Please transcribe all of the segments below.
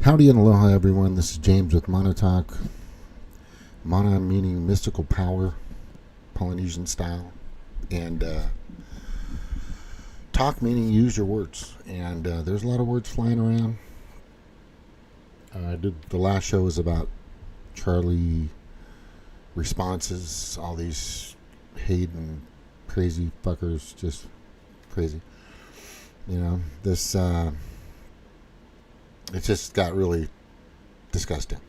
Howdy and aloha, everyone. This is James with Mana Talk. Mana meaning mystical power, Polynesian style, and talk meaning use your words. And there's a lot of words flying around. The last show was about Charlie responses, all these hate and crazy fuckers, just crazy. You know, this it just got really disgusting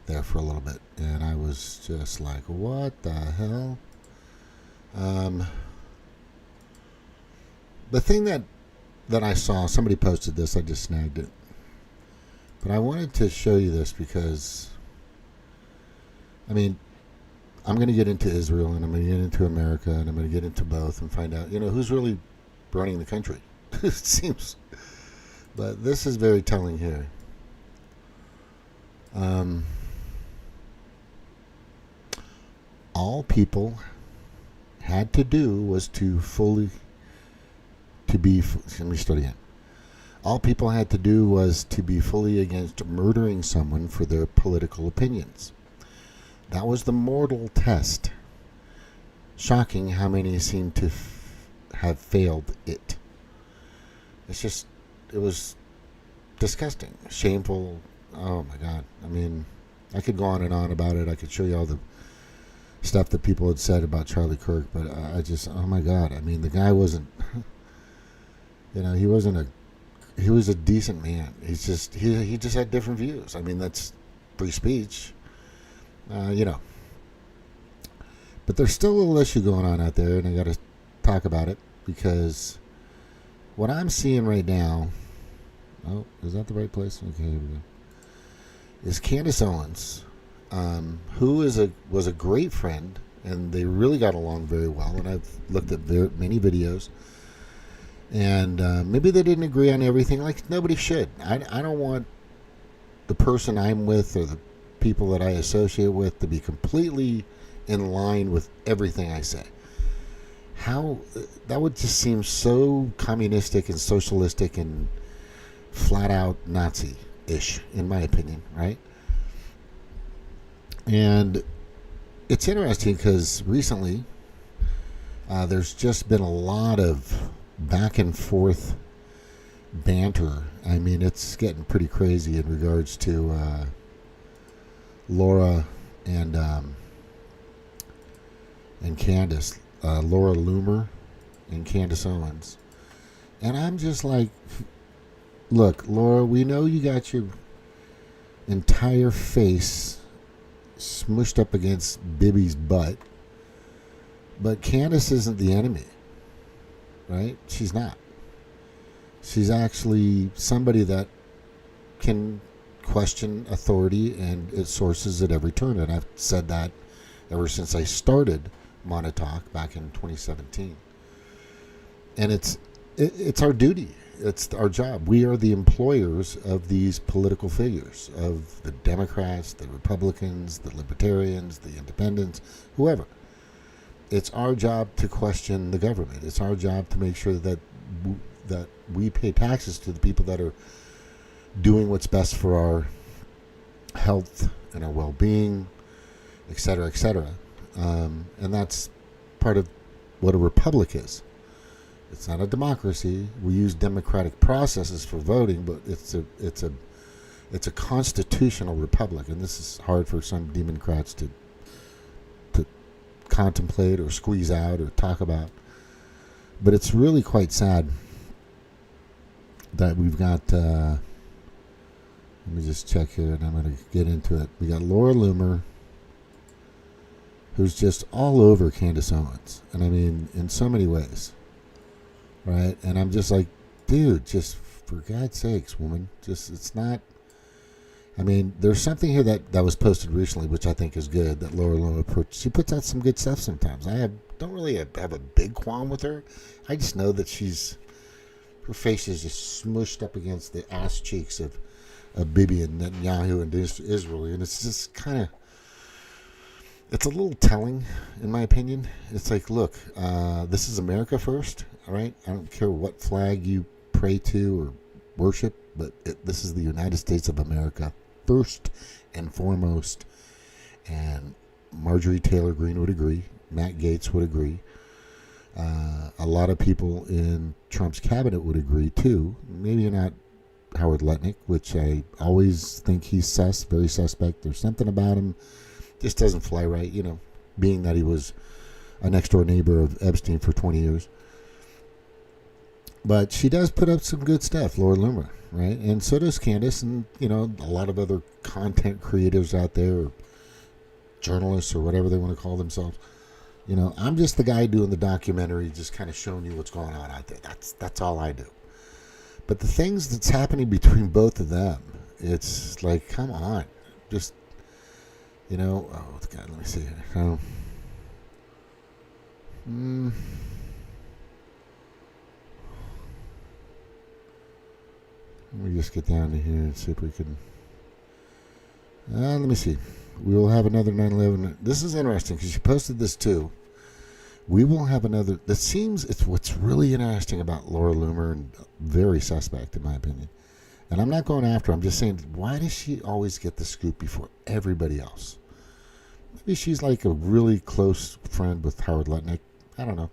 there for a little bit, and I was just like, what the hell? The thing that I saw, somebody posted this, I just snagged it, but I wanted to show you this because, I mean, I'm going to get into Israel, and I'm going to get into America, and I'm going to get into both and find out, who's really running the country. It seems. But this is very telling here. All people had to do was let me start again. All people had to do was to be fully against murdering someone for their political opinions. That was the mortal test. Shocking how many seem to have failed it. It was disgusting, shameful. Oh my God. I mean, I could go on and on about it. I could show you all the stuff that people had said about Charlie Kirk, but oh my God. I mean, the guy wasn't, he was a decent man. He just had different views. I mean, that's free speech, But there's still a little issue going on out there, and I got to talk about it because what I'm seeing right now, is that the right place? Okay, here we go. Is Candace Owens, who was a great friend, and they really got along very well. And I've looked at many videos, and maybe they didn't agree on everything. Like nobody should. I don't want the person I'm with or the people that I associate with to be completely in line with everything I say. How that would just seem so communistic and socialistic and flat out Nazi-ish, in my opinion, right? And it's interesting because recently there's just been a lot of back and forth banter. I mean, it's getting pretty crazy in regards to Laura and Candace. Laura Loomer and Candace Owens. And I'm just like, look, Laura, we know you got your entire face smushed up against Bibi's butt, but Candace isn't the enemy, right? She's not. She's actually somebody that can question authority and its sources at every turn, and I've said that ever since I started Mana Talk back in 2017. And it's our duty. It's our job. We are the employers of these political figures, of the Democrats, the Republicans, the Libertarians, the Independents, whoever. It's our job to question the government. It's our job to make sure that we pay taxes to the people that are doing what's best for our health and our well-being, et cetera, et cetera. And that's part of what a republic is. It's not a democracy. We use democratic processes for voting, but it's a constitutional republic, and this is hard for some Demoncrats to contemplate or squeeze out or talk about. But it's really quite sad that we've got. Let me just check here, and I'm going to get into it. We got Laura Loomer, who's just all over Candace Owens. And I mean, in so many ways. Right? And I'm just like, dude, just for God's sakes, woman. Just, it's not. I mean, there's something here that was posted recently, which I think is good, that Laura Loomer, she puts out some good stuff sometimes. I don't really have a big qualm with her. I just know that her face is just smushed up against the ass cheeks of Bibi and Netanyahu and Israel. And it's just kind of, it's a little telling, in my opinion. It's like, look, this is America first, all right? I don't care what flag you pray to or worship, but this is the United States of America first and foremost. And Marjorie Taylor Greene would agree. Matt Gaetz would agree. A lot of people in Trump's cabinet would agree too. Maybe not Howard Lutnick, which I always think he's very suspect. There's something about him just doesn't fly right, being that he was a next door neighbor of Epstein for 20 years. But she does put up some good stuff, Laura Loomer, right? And so does Candace, and a lot of other content creators out there, or journalists, or whatever they want to call themselves. I'm just the guy doing the documentary, just kind of showing you what's going on out there. That's all I do. But the things that's happening between both of them, it's like, come on, just oh God, let me see here. Let me just get down to here and see if we can. Let me see. We will have another 9/11. This is interesting because you posted this too. We will have another. That seems it's what's really interesting about Laura Loomer, and very suspect in my opinion. And I'm not going after her. I'm just saying, why does she always get the scoop before everybody else? Maybe she's like a really close friend with Howard Lutnick. I don't know.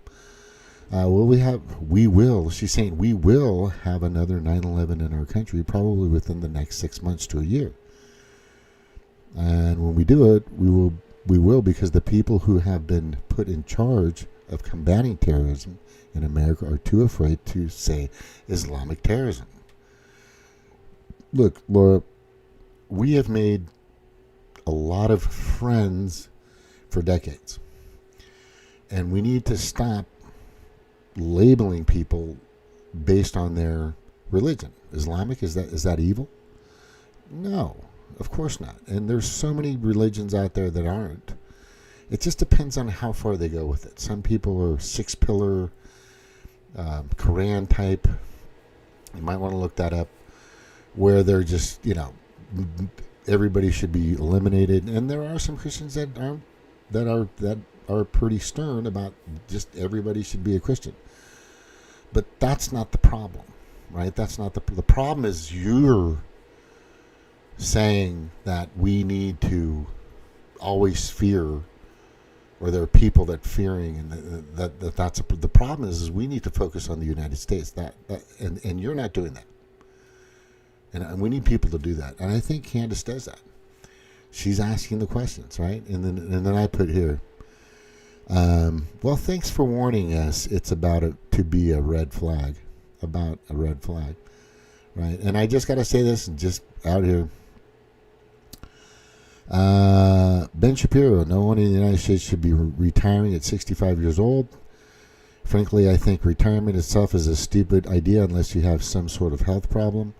She's saying we will have another 9/11 in our country probably within the next 6 months to a year. And when we do it, we will because the people who have been put in charge of combating terrorism in America are too afraid to say Islamic terrorism. Look, Laura, we have made a lot of friends for decades. And we need to stop labeling people based on their religion. Islamic, is that evil? No, of course not. And there's so many religions out there that aren't. It just depends on how far they go with it. Some people are six-pillar, Quran type. You might want to look that up, where they're just, everybody should be eliminated. And there are some Christians that are pretty stern about just everybody should be a Christian. But that's not the problem, right? That's not the problem. Is you're saying that we need to always fear, or there are people that fearing, and that's the problem is we need to focus on the United States. And you're not doing that. And we need people to do that. And I think Candace does that. She's asking the questions, right? And then I put here, well, thanks for warning us. It's about to be a red flag, right? And I just got to say this, and just out here, Ben Shapiro, no one in the United States should be retiring at 65 years old. Frankly, I think retirement itself is a stupid idea unless you have some sort of health problem.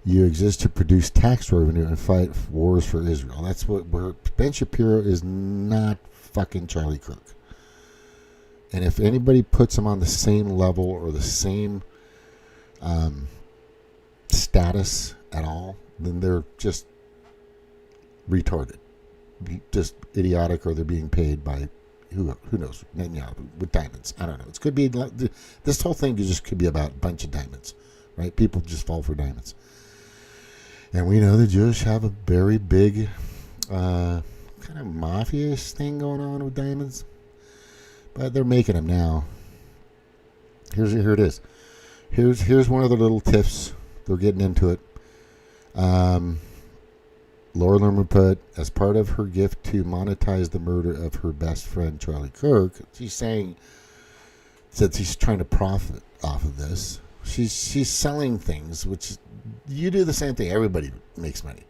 You exist to produce tax revenue and fight wars for Israel. That's where Ben Shapiro is not fucking Charlie Kirk. And if anybody puts him on the same level or the same status at all, then they're just retarded, just idiotic, or they're being paid by who knows, with diamonds. I don't know. It could be this whole thing could be about a bunch of diamonds, right? People just fall for diamonds. And we know the Jewish have a very big kind of mafia-ish thing going on with diamonds. But they're making them now. Here it is. Here's one of the little tiffs. They're getting into it. Laura Lerman put, as part of her gift to monetize the murder of her best friend, Charlie Kirk, she's saying that she's trying to profit off of this. She's selling things, which you do the same thing. Everybody makes money,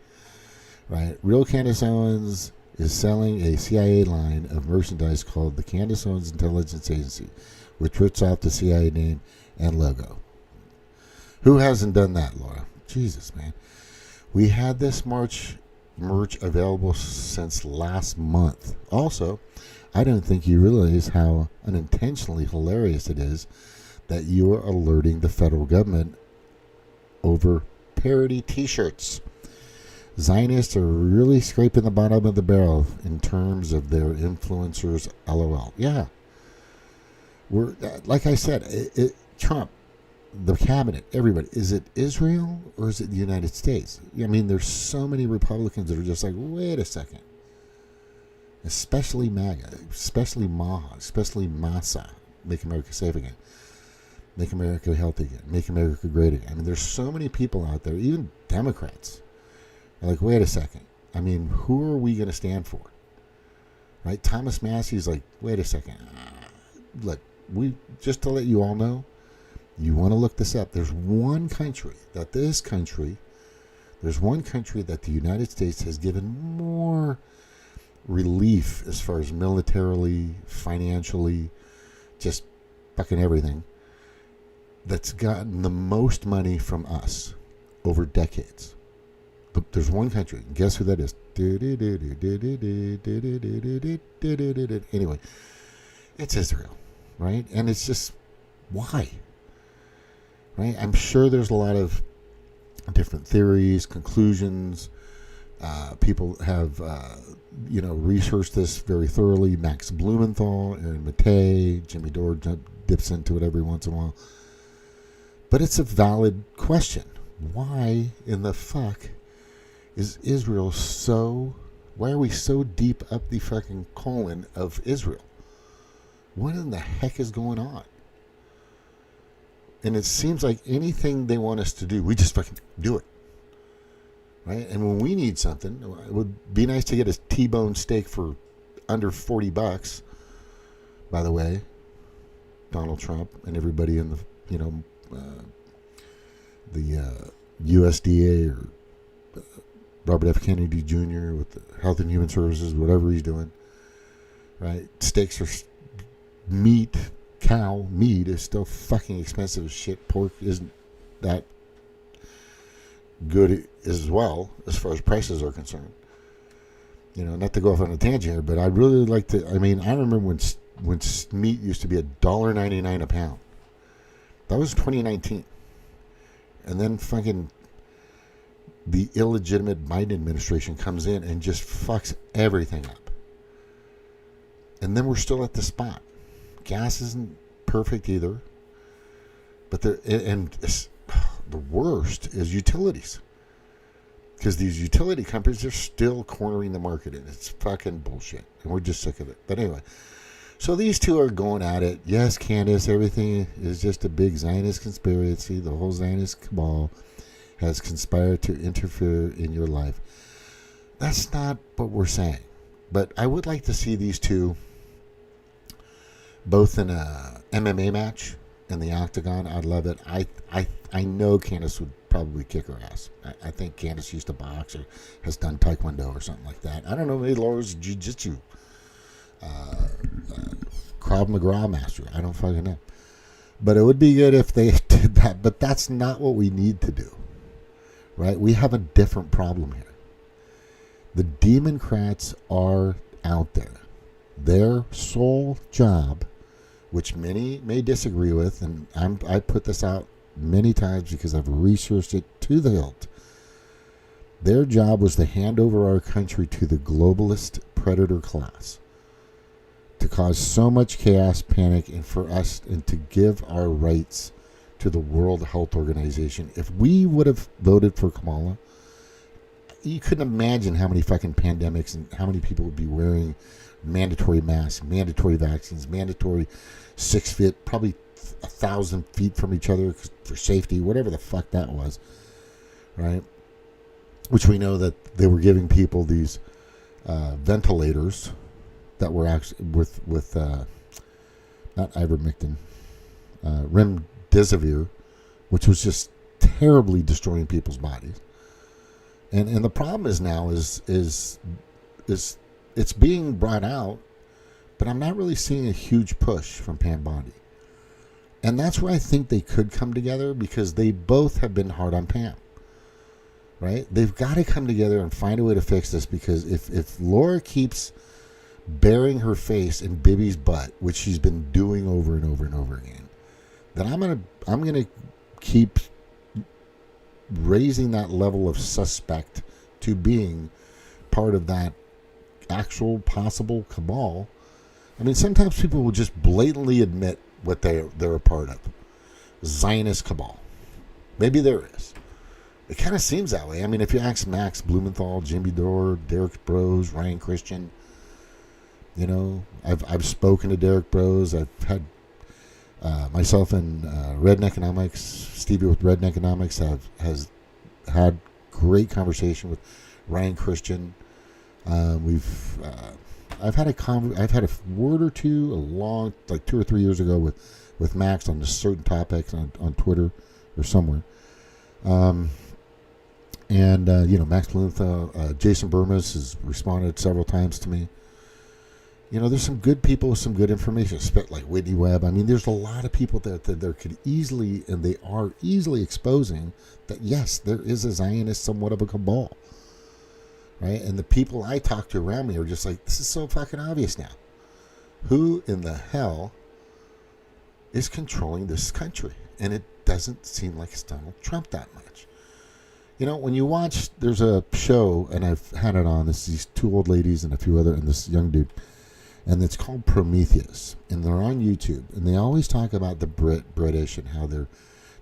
right? Real Candace Owens is selling a CIA line of merchandise called the Candace Owens Intelligence Agency, which rips off the CIA name and logo. Who hasn't done that, Laura? Jesus, man. We had this merch available since last month. Also, I don't think you realize how unintentionally hilarious it is that you are alerting the federal government over parody t-shirts. Zionists are really scraping the bottom of the barrel in terms of their influencers, LOL. Yeah. We're like I said, Trump, the cabinet, everybody, is it Israel or is it the United States? I mean, there's so many Republicans that are just like, wait a second. Especially MAGA, especially Maha, especially Massa, Make America Safe Again, Make America Healthy Again, Make America Great Again. I mean, there's so many people out there, even Democrats, are like, wait a second. I mean, who are we going to stand for? Right? Thomas Massey's like, wait a second. Look, just to let you all know, you want to look this up. There's one country that the United States has given more relief as far as militarily, financially, just fucking everything, that's gotten the most money from us over decades. There's one country. Guess who that is? Anyway, it's Israel, right? And it's just, why? Right? I'm sure there's a lot of different theories, conclusions. People have, researched this very thoroughly. Max Blumenthal, Aaron Mattei, Jimmy Dore dips into it every once in a while. But it's a valid question. Why in the fuck is Israel why are we so deep up the fucking colon of Israel? What in the heck is going on? And it seems like anything they want us to do, we just fucking do it. Right? And when we need something, it would be nice to get a T-bone steak for under $40. By the way, Donald Trump and everybody in the USDA or Robert F. Kennedy Jr. with the Health and Human Services, whatever he's doing. Right? Steaks are meat. Cow meat is still fucking expensive as shit. Pork isn't that good as well as far as prices are concerned. Not to go off on a tangent here, but I'd really like to. I mean, I remember when meat used to be $1.99 a pound. That was 2019, and then fucking the illegitimate Biden administration comes in and just fucks everything up, and then we're still at the spot. Gas isn't perfect either, but the worst is utilities, because these utility companies are still cornering the market, and it's fucking bullshit, and we're just sick of it. But anyway, so these two are going at it. Yes, Candace, everything is just a big Zionist conspiracy. The whole Zionist cabal has conspired to interfere in your life. That's not what we're saying, but I would like to see these two both in a MMA match in the octagon. I'd love it. I know Candace would probably kick her ass. I think Candace used to box or has done taekwondo or something like that. I don't know. Maybe Laura's jiu-jitsu, Krav Maga master. I don't fucking know. But it would be good if they did that. But that's not what we need to do, right? We have a different problem here. The Demoncrats are out there. Their sole job, which many may disagree with, and I put this out many times because I've researched it to the hilt. Their job was to hand over our country to the globalist predator class, to cause so much chaos, panic, and to give our rights to the World Health Organization. If we would have voted for Kamala, you couldn't imagine how many fucking pandemics and how many people would be wearing mandatory masks, mandatory vaccines, mandatory 6 feet, probably 1,000 feet from each other for safety, whatever the fuck that was, right? Which we know that they were giving people these ventilators that were actually with not ivermectin, remdesivir, which was just terribly destroying people's bodies. And the problem is now is it's being brought out, but I'm not really seeing a huge push from Pam Bondi. And that's where I think they could come together, because they both have been hard on Pam. Right? They've got to come together and find a way to fix this, because if Laura keeps burying her face in Bibi's butt, which she's been doing over and over and over again, then I'm gonna keep raising that level of suspect to being part of that actual possible cabal. I mean, sometimes people will just blatantly admit what they're a part of. Zionist cabal. Maybe there is. It kind of seems that way. I mean, if you ask Max Blumenthal, Jimmy Dore, Derek Bros, Ryan Christian, you know, I've spoken to Derek Bros. I've had myself and Red Economics, Stevie with Red Economics has had great conversation with Ryan Christian. I've had a word or two like 2 or 3 years ago with Max on just certain topics on Twitter or somewhere. Max Blumenthal, Jason Burmas has responded several times to me. You know, there's some good people with some good information, like Whitney Webb. I mean, there's a lot of people that there could easily, and they are easily exposing that, yes, there is a Zionist, somewhat of a cabal. Right? And the people I talk to around me are just like, this is so fucking obvious now. Who in the hell is controlling this country? And it doesn't seem like it's Donald Trump that much. You know, when you watch, there's a show, and I've had it on, these 2 old ladies and a few other, and this young dude, and it's called Prometheus, and they're on YouTube, and they always talk about the British and how they're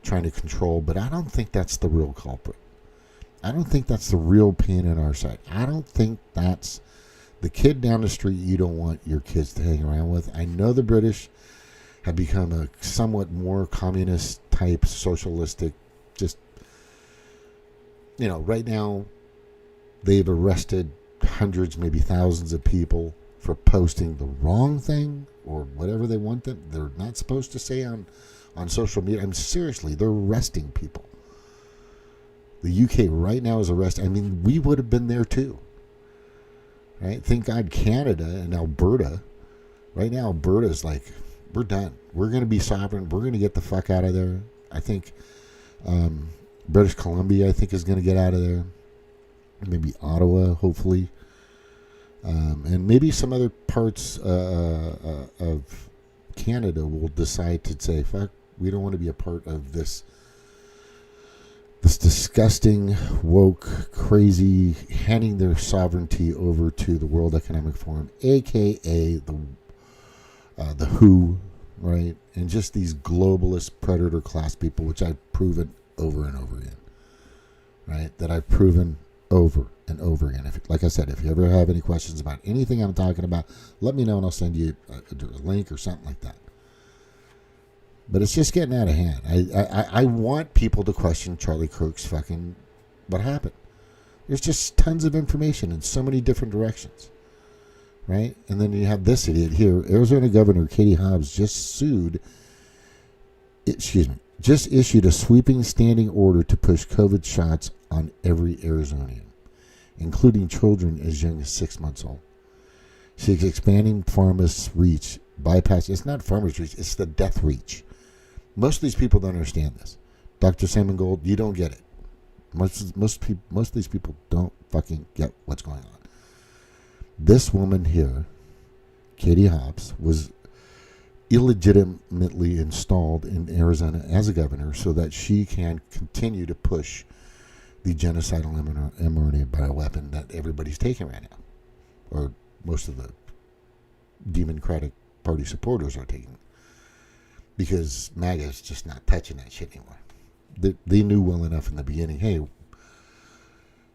trying to control, but I don't think that's the real culprit. I don't think that's the real pain in our side. I don't think that's the kid down the street you don't want your kids to hang around with. I know the British have become a somewhat more communist type, socialistic, just, you know, right now they've arrested hundreds, maybe thousands of people for posting the wrong thing or whatever they want them. They're not supposed to say on social media. I mean, seriously, they're arresting people. The UK right now is arresting. I mean, we would have been there too. Right? Thank God Canada and Alberta. Right now, Alberta's like, we're done. We're going to be sovereign. We're going to get the fuck out of there. I think British Columbia, I think, is going to get out of there. Maybe Ottawa, hopefully. And maybe some other parts of Canada will decide to say, fuck, we don't want to be a part of this disgusting, woke, crazy, handing their sovereignty over to the World Economic Forum, a.k.a. the WHO, right? And just these globalist predator class people, which I've proven over and over again, right? That I've proven over and over again. Like I said, if you ever have any questions about anything I'm talking about, let me know and I'll send you a link or something like that. But it's just getting out of hand. I want people to question Charlie Kirk's fucking what happened. There's just tons of information in so many different directions, right? And then you have this idiot here. Arizona Governor Katie Hobbs just issued a sweeping standing order to push COVID shots on every Arizonian, including children as young as 6 months old. She's expanding pharmacists' reach, it's not pharmacists' reach, it's the death reach. Most of these people don't understand this. Dr. Simon Gold, you don't get it. Most of these people don't fucking get what's going on. This woman here, Katie Hobbs, was illegitimately installed in Arizona as a governor so that she can continue to push the genocidal mRNA bioweapon that everybody's taking right now, or most of the Democratic Party supporters are taking, because MAGA is just not touching that shit anymore. They knew well enough in the beginning, hey,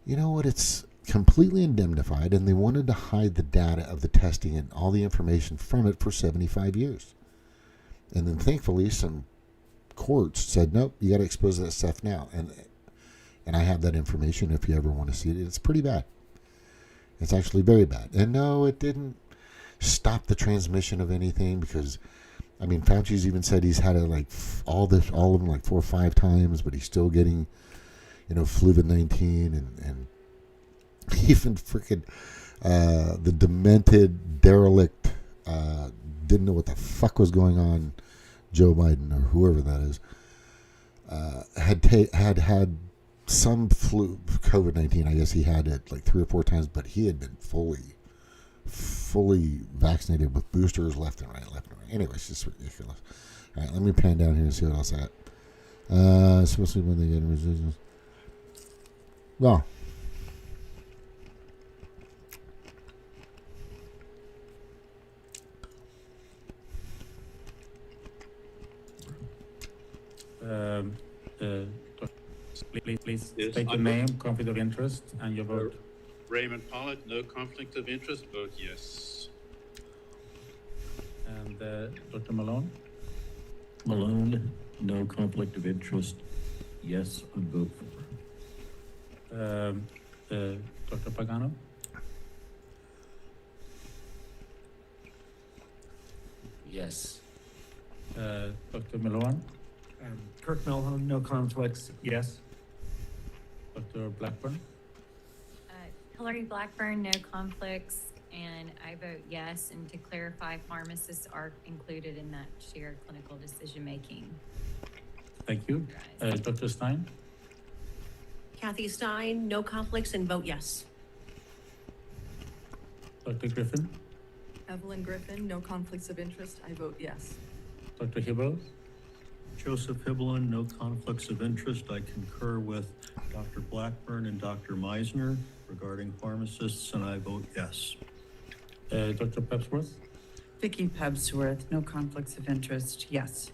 you know what, it's completely indemnified, and they wanted to hide the data of the testing and all the information from it for 75 years. And then thankfully some courts said, nope, you got to expose that stuff now. And I have that information if you ever want to see it. It's pretty bad. It's actually very bad. And no, it didn't stop the transmission of anything, because I mean, Fauci's even said he's had it like all of them like 4 or 5 times, but he's still getting, fluvid-19 and even freaking the demented derelict didn't know what the fuck was going on, Joe Biden or whoever that is, had some COVID-19. I guess he had it like 3 or 4 times, but he had been fully vaccinated with boosters left and right. Anyway, it's just ridiculous. All right, let me pan down here and see what else I got. Especially when they get resistance. Well, Please Yes, state your name, conflict of interest, and your vote. Raymond Pollitt, no conflict of interest, vote yes. And Dr. Malone? Malone, no conflict of interest, yes, on vote for. Dr. Pagano? Yes. Dr. Malone? Kirk Melhone, no conflicts, yes. Dr. Blackburn? Hillary Blackburn, no conflicts, and I vote yes. And to clarify, pharmacists are included in that shared clinical decision-making. Thank you. Dr. Stein? Kathy Stein, no conflicts, and vote yes. Dr. Griffin? Evelyn Griffin, no conflicts of interest, I vote yes. Dr. Hibbles? Joseph Hibbelin, no conflicts of interest. I concur with Dr. Blackburn and Dr. Meisner regarding pharmacists, and I vote yes. Dr. Pepsworth? Vicki Pebsworth, no conflicts of interest, yes.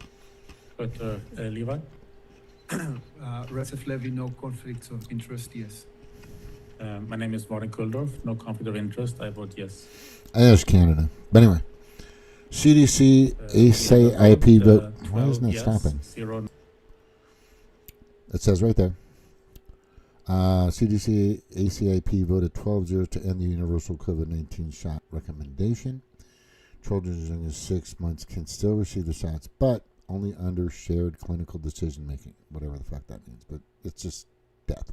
Dr. Levi? Recep Levy, no conflicts of interest, yes. My name is Warren Kuldorf, no conflict of interest, I vote yes. There's Canada. But anyway, CDC, ACIP vote. Why isn't it yes, stopping? 0. It says right there. CDC, ACIP voted 12-0 to end the universal COVID-19 shot recommendation. Children as young as 6 months can still receive the shots, but only under shared clinical decision making, whatever the fuck that means. But it's just death.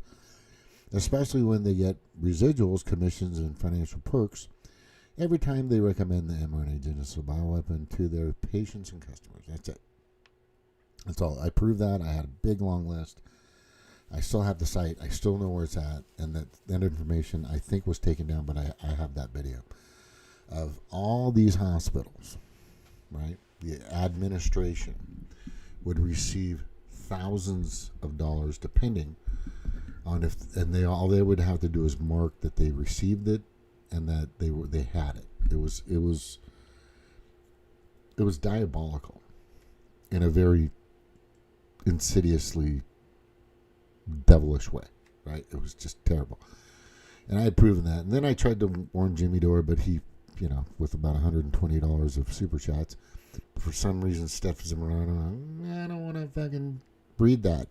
Especially when they get residuals, commissions, and financial perks every time they recommend the mRNA genocidal bioweapon to their patients and customers. That's it. That's all. I proved that. I had a big, long list. I still have the site. I still know where it's at. And that information, I think, was taken down, but I have that video of all these hospitals, right? The administration would receive thousands of dollars, depending on if, and all they would have to do is mark that they received it and that they had it. It was diabolical in a very insidiously devilish way, right? It was just terrible. And I had proven that. And then I tried to warn Jimmy Dore, but he, with about $120 of super chats, for some reason, Steph Zimmerman, I don't want to fucking breed that.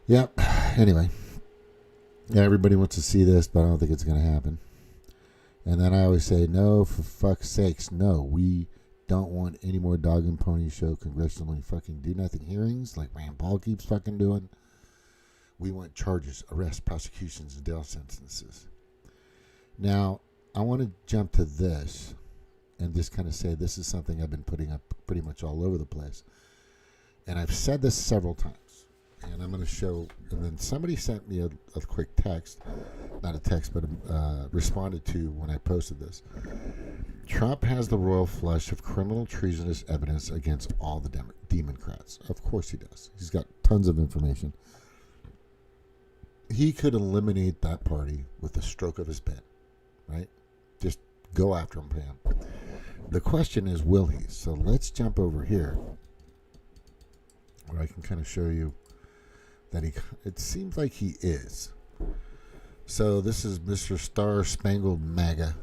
Yep. Anyway. Yeah, everybody wants to see this, but I don't think it's going to happen. And then I always say, no, for fuck's sakes, no. We don't want any more dog and pony show congressionally fucking do nothing hearings like Rand Paul keeps fucking doing. We want charges, arrests, prosecutions, and jail sentences. Now, I want to jump to this and just kind of say this is something I've been putting up pretty much all over the place. And I've said this several times. And I'm going to show, and then somebody sent me a quick text, not a text, but responded to when I posted this. Trump has the royal flush of criminal treasonous evidence against all the Demoncrats. Of course he does. He's got tons of information. He could eliminate that party with a stroke of his pen, right? Just go after him, Pam. The question is, will he? So let's jump over here where I can kind of show you that it seems like he is. So this is Mr. Star Spangled MAGA.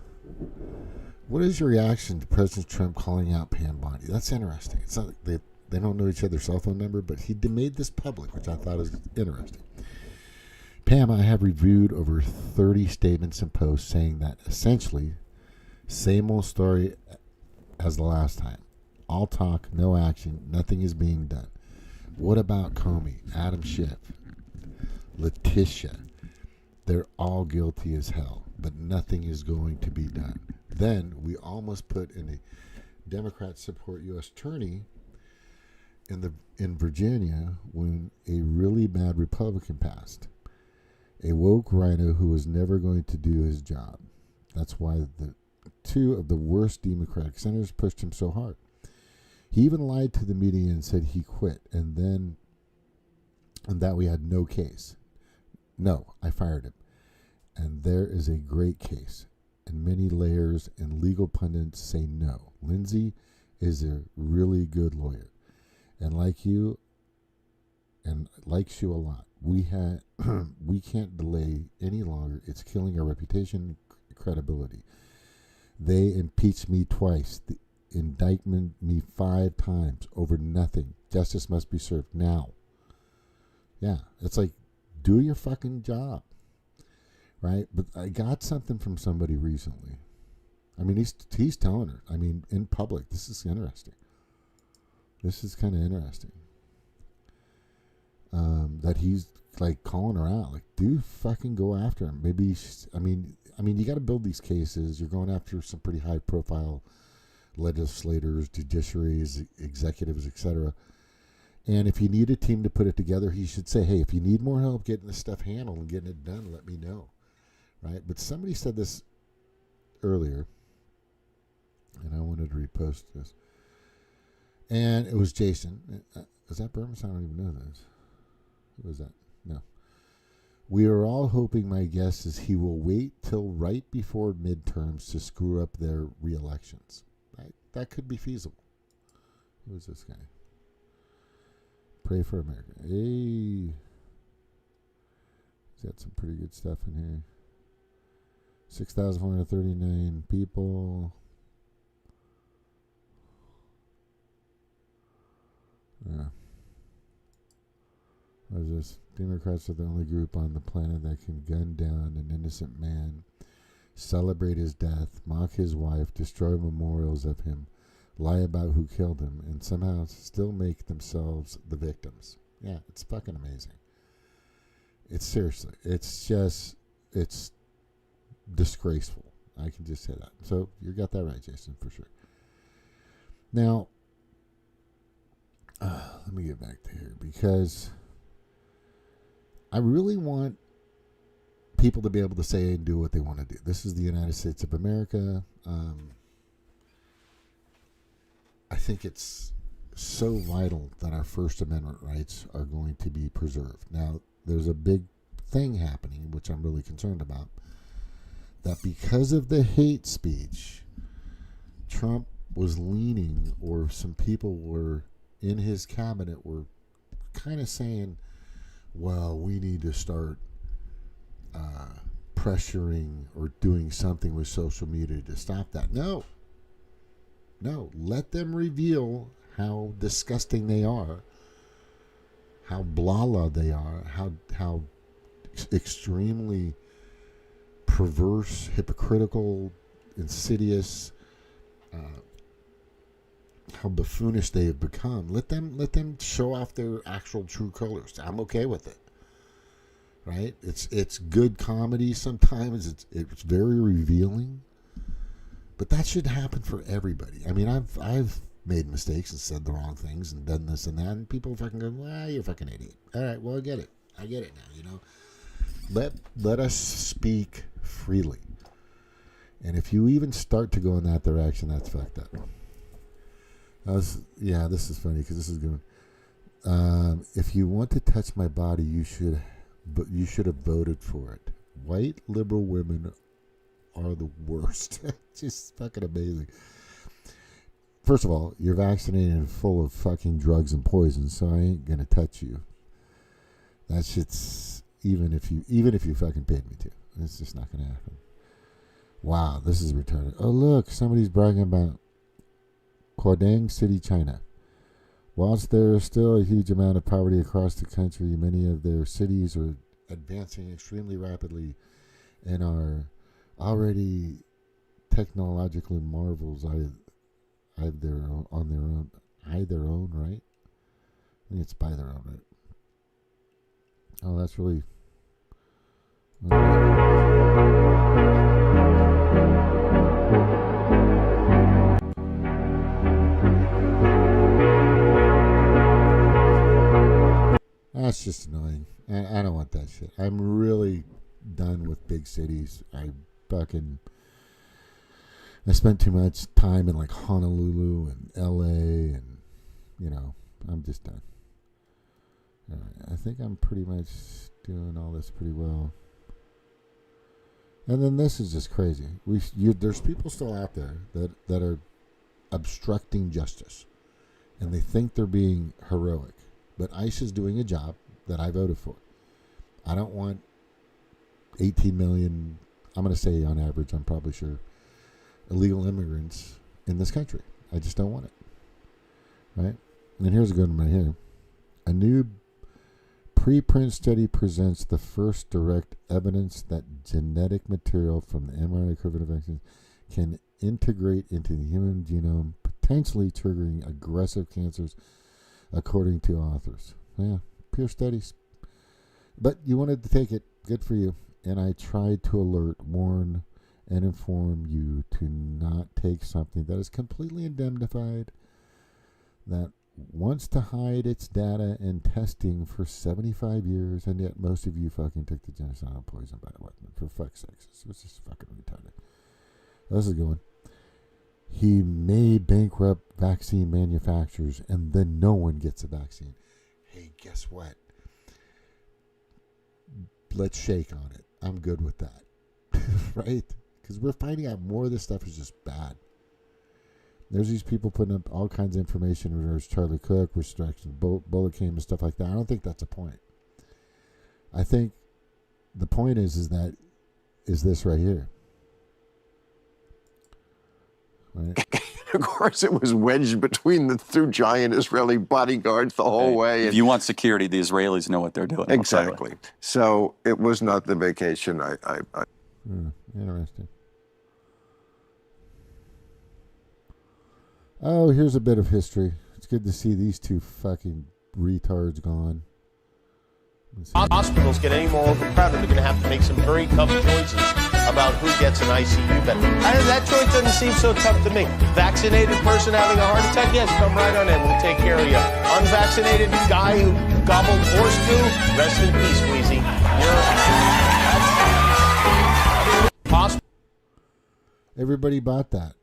What is your reaction to President Trump calling out Pam Bondi? That's interesting. It's not like they don't know each other's cell phone number, but he made this public, which I thought was interesting. Pam, I have reviewed over 30 statements and posts saying that essentially, same old story as the last time. All talk, no action, nothing is being done. What about Comey, Adam Schiff, Letitia? They're all guilty as hell, but nothing is going to be done. Then we almost put in a Democrat support U.S. attorney in Virginia when a really bad Republican passed. A woke rhino who was never going to do his job. That's why the two of the worst Democratic senators pushed him so hard. He even lied to the media and said he quit, and that we had no case. No, I fired him. And there is a great case, and many layers and legal pundits say no. Lindsay is a really good lawyer, and like you, and likes you a lot. We can't delay any longer. It's killing our reputation, credibility. They impeached me twice. The indictment me 5 times over nothing. Justice must be served now. Yeah, it's like, do your fucking job, right? But I got something from somebody recently. I mean, he's telling her. I mean, in public. This is interesting. This is kind of interesting. That he's like calling her out. Like, do fucking go after him. Maybe. I mean, you got to build these cases. You're going after some pretty high profile legislators, judiciaries, executives, etc. And if you need a team to put it together, he should say, hey, if you need more help getting this stuff handled and getting it done, let me know. Right? But somebody said this earlier, and I wanted to repost this. And it was Jason. Is that Burmas? I don't even know this. Who was that? No. We are all hoping, my guess is he will wait till right before midterms to screw up their re-elections. Right? That could be feasible. Who is this guy? Pray for America. Hey. He's got some pretty good stuff in here. 6,439 people. Yeah. What is this? Democrats are the only group on the planet that can gun down an innocent man, celebrate his death, mock his wife, destroy memorials of him, lie about who killed him, and somehow still make themselves the victims. Yeah, it's fucking amazing. It's seriously, it's disgraceful. I can just say that. So you got that right, Jason, for sure. Now, let me get back to here because I really want people to be able to say and do what they want to do. This is the United States of America. I think it's so vital that our First Amendment rights are going to be preserved. Now, there's a big thing happening, which I'm really concerned about, that because of the hate speech, Trump was leaning, or some people were in his cabinet were kind of saying, well, we need to start pressuring or doing something with social media to stop that. No, let them reveal how disgusting they are, how blah they are, how extremely perverse, hypocritical, insidious, how buffoonish they have become. Let them show off their actual true colors. I'm okay with it. Right? It's good comedy sometimes. It's very revealing. But that should happen for everybody. I mean, I've made mistakes and said the wrong things and done this and that, and people fucking go, well, you're a fucking idiot. All right, well, I get it now, you know. Let us speak freely. And if you even start to go in that direction, that's fucked up. This is funny because this is good. If you want to touch my body, you should have voted for it. White liberal women are the worst. Just fucking amazing. First of all, you're vaccinated and full of fucking drugs and poison, so I ain't gonna touch you. That shit's even if you fucking paid me to. It's just not gonna happen. Wow, this is retarded. Oh look, somebody's bragging about Guangdong City, China. Whilst there is still a huge amount of poverty across the country, many of their cities are advancing extremely rapidly and are already technologically marvels either on their own, right? I think it's by their own, right? Oh, that's really... That's just annoying. I don't want that shit. I'm really done with big cities. I spent too much time in like Honolulu and LA and, you know, I'm just done. All right, I think I'm pretty much doing all this pretty well. And then this is just crazy. There's people still out there that are obstructing justice. and they think they're being heroic. But ICE is doing a job that I voted for. I don't want 18 million, I'm going to say on average, I'm probably sure, illegal immigrants in this country. I just don't want it. Right? And here's a good one right here. A new preprint study presents the first direct evidence that genetic material from the mRNA COVID vaccine can integrate into the human genome, potentially triggering aggressive cancers, according to authors. Yeah, pure studies. But you wanted to take it. Good for you. And I tried to alert, warn, and inform you to not take something that is completely indemnified, that wants to hide its data and testing for 75 years, and yet most of you fucking took the genocidal poison bioweapon. For fuck's sakes. It's just fucking retarded. This is going. He may bankrupt vaccine manufacturers, and then no one gets a vaccine. Hey, guess what? Let's shake on it. I'm good with that. Right? Because we're finding out more of this stuff is just bad. There's these people putting up all kinds of information. There's Charlie Cook, restriction, bullet came and stuff like that. I don't think that's a point. I think the point is this right here. Right? Of course, it was wedged between the two giant Israeli bodyguards the whole way. If you want security, the Israelis know what they're doing. Exactly. So it was not the vacation. Interesting. Oh, here's a bit of history. It's good to see these two fucking retards gone. Hospitals get any more overcrowded, they're going to have to make some very tough choices about who gets an ICU bed. That choice doesn't seem so tough to me. Vaccinated person having a heart attack, yes, come right on in. We'll take care of you. Unvaccinated guy who gobbled horse poo, rest in peace, Wheezy. Everybody bought that.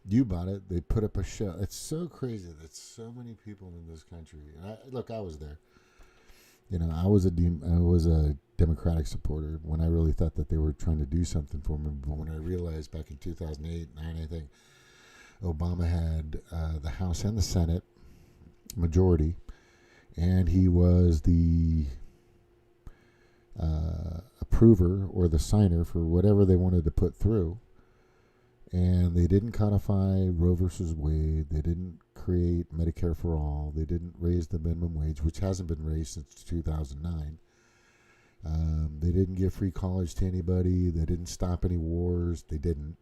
You bought it. They put up a show. It's so crazy that so many people in this country. And I was there. You know, I was a Democratic supporter when I really thought that they were trying to do something for me. But when I realized back in 2008, 2009, I think, Obama had the House and the Senate majority, and he was the approver or the signer for whatever they wanted to put through. And they didn't codify Roe versus Wade. They didn't create Medicare for all. They didn't raise the minimum wage, which hasn't been raised since 2009. They didn't give free college to anybody. They didn't stop any wars. They didn't.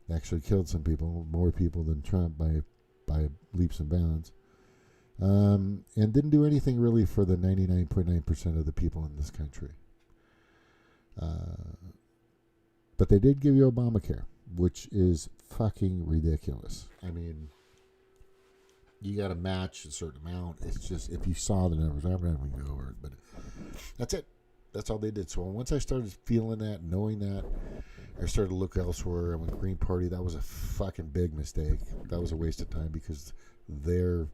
They actually killed some people, more people than Trump by leaps and bounds. And didn't do anything really for the 99.9% of the people in this country. But they did give you Obamacare, which is fucking ridiculous. I mean, you got to match a certain amount. It's just, if you saw the numbers, I'm not going to go over it, but that's it. That's all they did. So once I started feeling that, knowing that, I started to look elsewhere. I went Green Party. That was a fucking big mistake. That was a waste of time because their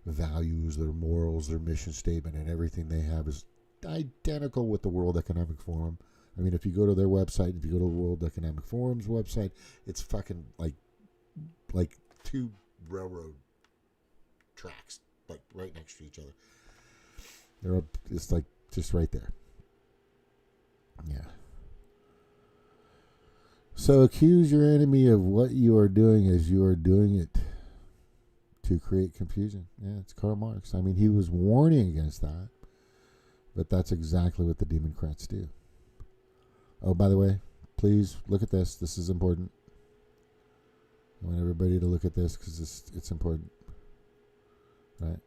values, their morals, their mission statement, and everything they have is identical with the World Economic Forum. I mean, if you go to their website, if you go to the World Economic Forum's website, it's fucking like two railroad tracks, like right next to each other. They're up, it's like just right there. Yeah. So accuse your enemy of what you are doing as you are doing it to create confusion. Yeah, it's Karl Marx. I mean, he was warning against that, but that's exactly what the Demoncrats do. Oh, by the way, please look at this. This is important. I want everybody to look at this because it's important. Right?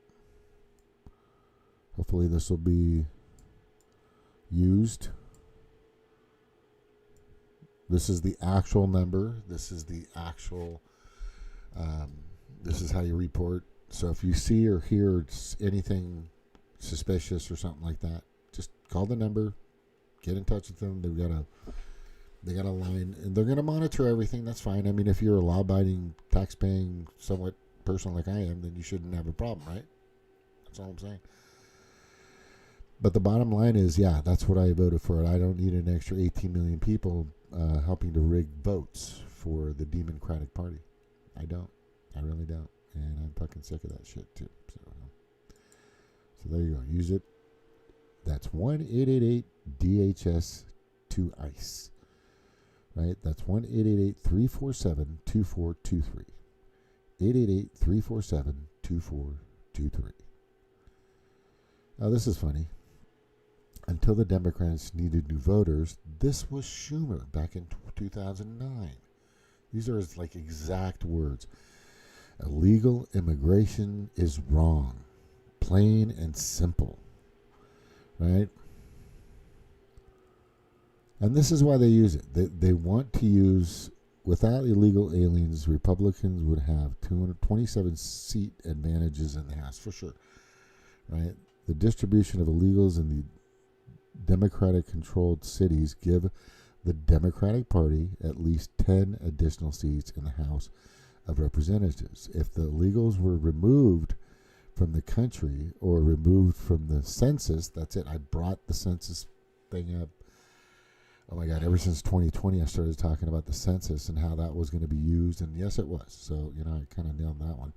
Hopefully this will be used. This is the actual number. This is the actual, this is how you report. So if you see or hear anything suspicious or something like that, just call the number. Get in touch with them. They got a line, and they're gonna monitor everything. That's fine. I mean, if you're a law-abiding, tax-paying, somewhat person like I am, then you shouldn't have a problem, right? That's all I'm saying. But the bottom line is, yeah, that's what I voted for. I don't need an extra 18 million people helping to rig votes for the Democratic Party. I don't. I really don't. and I'm fucking sick of that shit too. So there you go. Use it. That's 1-888-DHS-2-ICE. Right? That's 1-888-347-2423. 888-347-2423. Now, this is funny. Until the Democrats needed new voters, this was Schumer back in 2009. These are his like exact words. Illegal immigration is wrong. Plain and simple. Right? And this is why they use it. They want to use, without illegal aliens, Republicans would have 227 seat advantages in the House, for sure. Right? The distribution of illegals in the Democratic-controlled cities give the Democratic Party at least 10 additional seats in the House of Representatives. If the illegals were removed from the country or removed from the census, that's it. I brought the census thing up. Oh my God, ever since 2020, I started talking about the census and how that was going to be used. And yes, it was. So, I kind of nailed that one.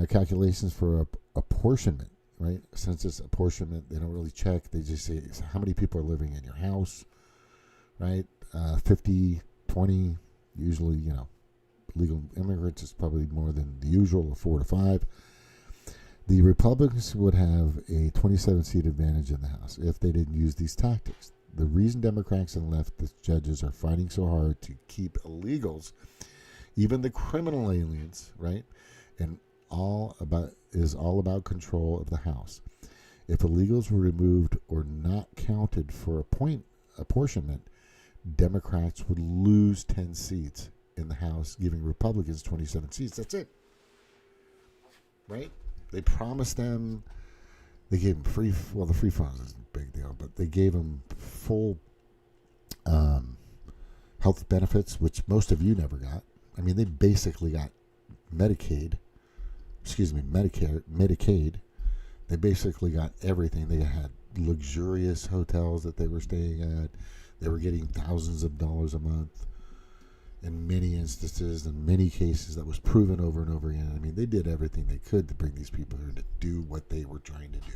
Calculations for apportionment, right? Census apportionment, they don't really check. They just say how many people are living in your house, right? 50, 20, usually, legal immigrants is probably more than the usual, 4 to 5. The Republicans would have a 27-seat advantage in the House if they didn't use these tactics. The reason Democrats and leftist judges are fighting so hard to keep illegals, even the criminal aliens, right, and all about control of the House. If illegals were removed or not counted for apportionment, Democrats would lose 10 seats in the House, giving Republicans 27 seats. That's it. Right? They promised them, they gave them the free funds isn't a big deal, but they gave them full health benefits, which most of you never got. I mean, they basically got Medicaid. They basically got everything. They had luxurious hotels that they were staying at. They were getting thousands of dollars a month. In many instances, in many cases, that was proven over and over again. I mean, they did everything they could to bring these people here to do what they were trying to do.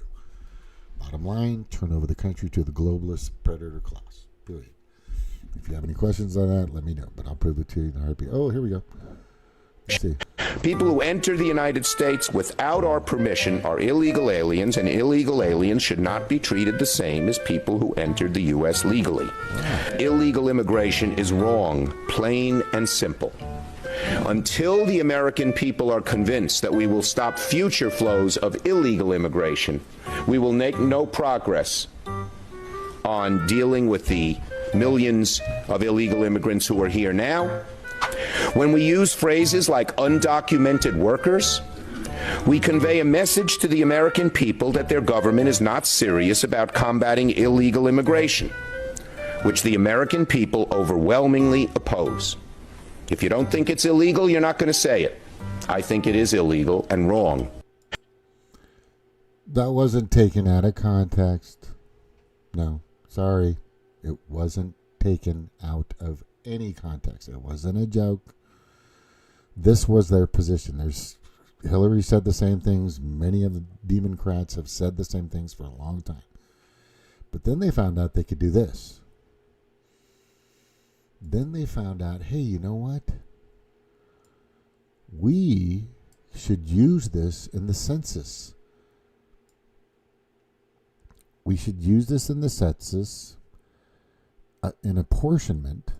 Bottom line, turn over the country to the globalist predator class. Period. If you have any questions on that, let me know. But I'll prove it to you in a heartbeat. Oh, here we go. Let's see. People who enter the United States without our permission are illegal aliens, and illegal aliens should not be treated the same as people who entered the U.S. legally. Illegal immigration is wrong, plain and simple. Until the American people are convinced that we will stop future flows of illegal immigration, we will make no progress on dealing with the millions of illegal immigrants who are here now. When we use phrases like undocumented workers, we convey a message to the American people that their government is not serious about combating illegal immigration, which the American people overwhelmingly oppose. If you don't think it's illegal, you're not going to say it. I think it is illegal and wrong. That wasn't taken out of context. No, sorry. It wasn't taken out of any context. It wasn't a joke. This was their position. Hillary said the same things. Many of the Demoncrats have said the same things for a long time. But then they found out they could do this. Then they found out, hey, you know what? We should use this in the census. We should use this in the census, in apportionment,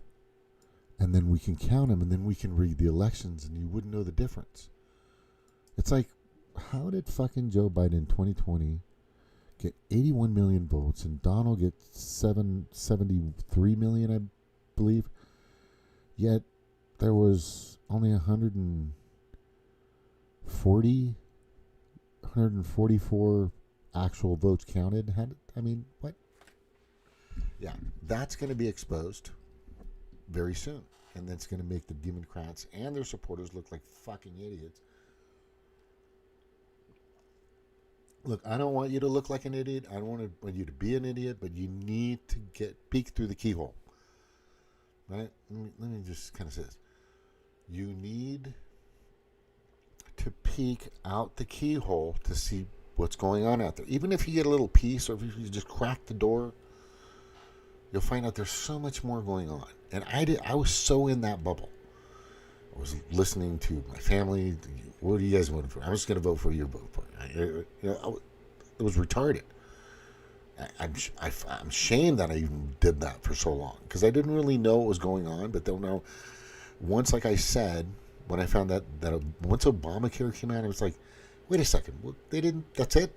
and then we can count them, and then we can read the elections, and you wouldn't know the difference. It's like, how did fucking Joe Biden in 2020 get 81 million votes, and Donald get 73 million, I believe, yet there was only 144 actual votes counted? What? Yeah, that's going to be exposed very soon. And that's going to make the Democrats and their supporters look like fucking idiots. Look, I don't want you to look like an idiot. I don't want you to be an idiot, but you need to peek through the keyhole. Right? Let me just kind of say this. You need peek out the keyhole to see what's going on out there. Even if you get a little piece, or if you just crack the door, you'll find out there's so much more going on. And I was so in that bubble. I was listening to my family. What do you guys vote for? I was going to vote for your vote for. It was retarded. I'm ashamed that I even did that for so long, because I didn't really know what was going on. But don't know. Once, like I said, when I found that once Obamacare came out, I was like, wait a second, they didn't. That's it.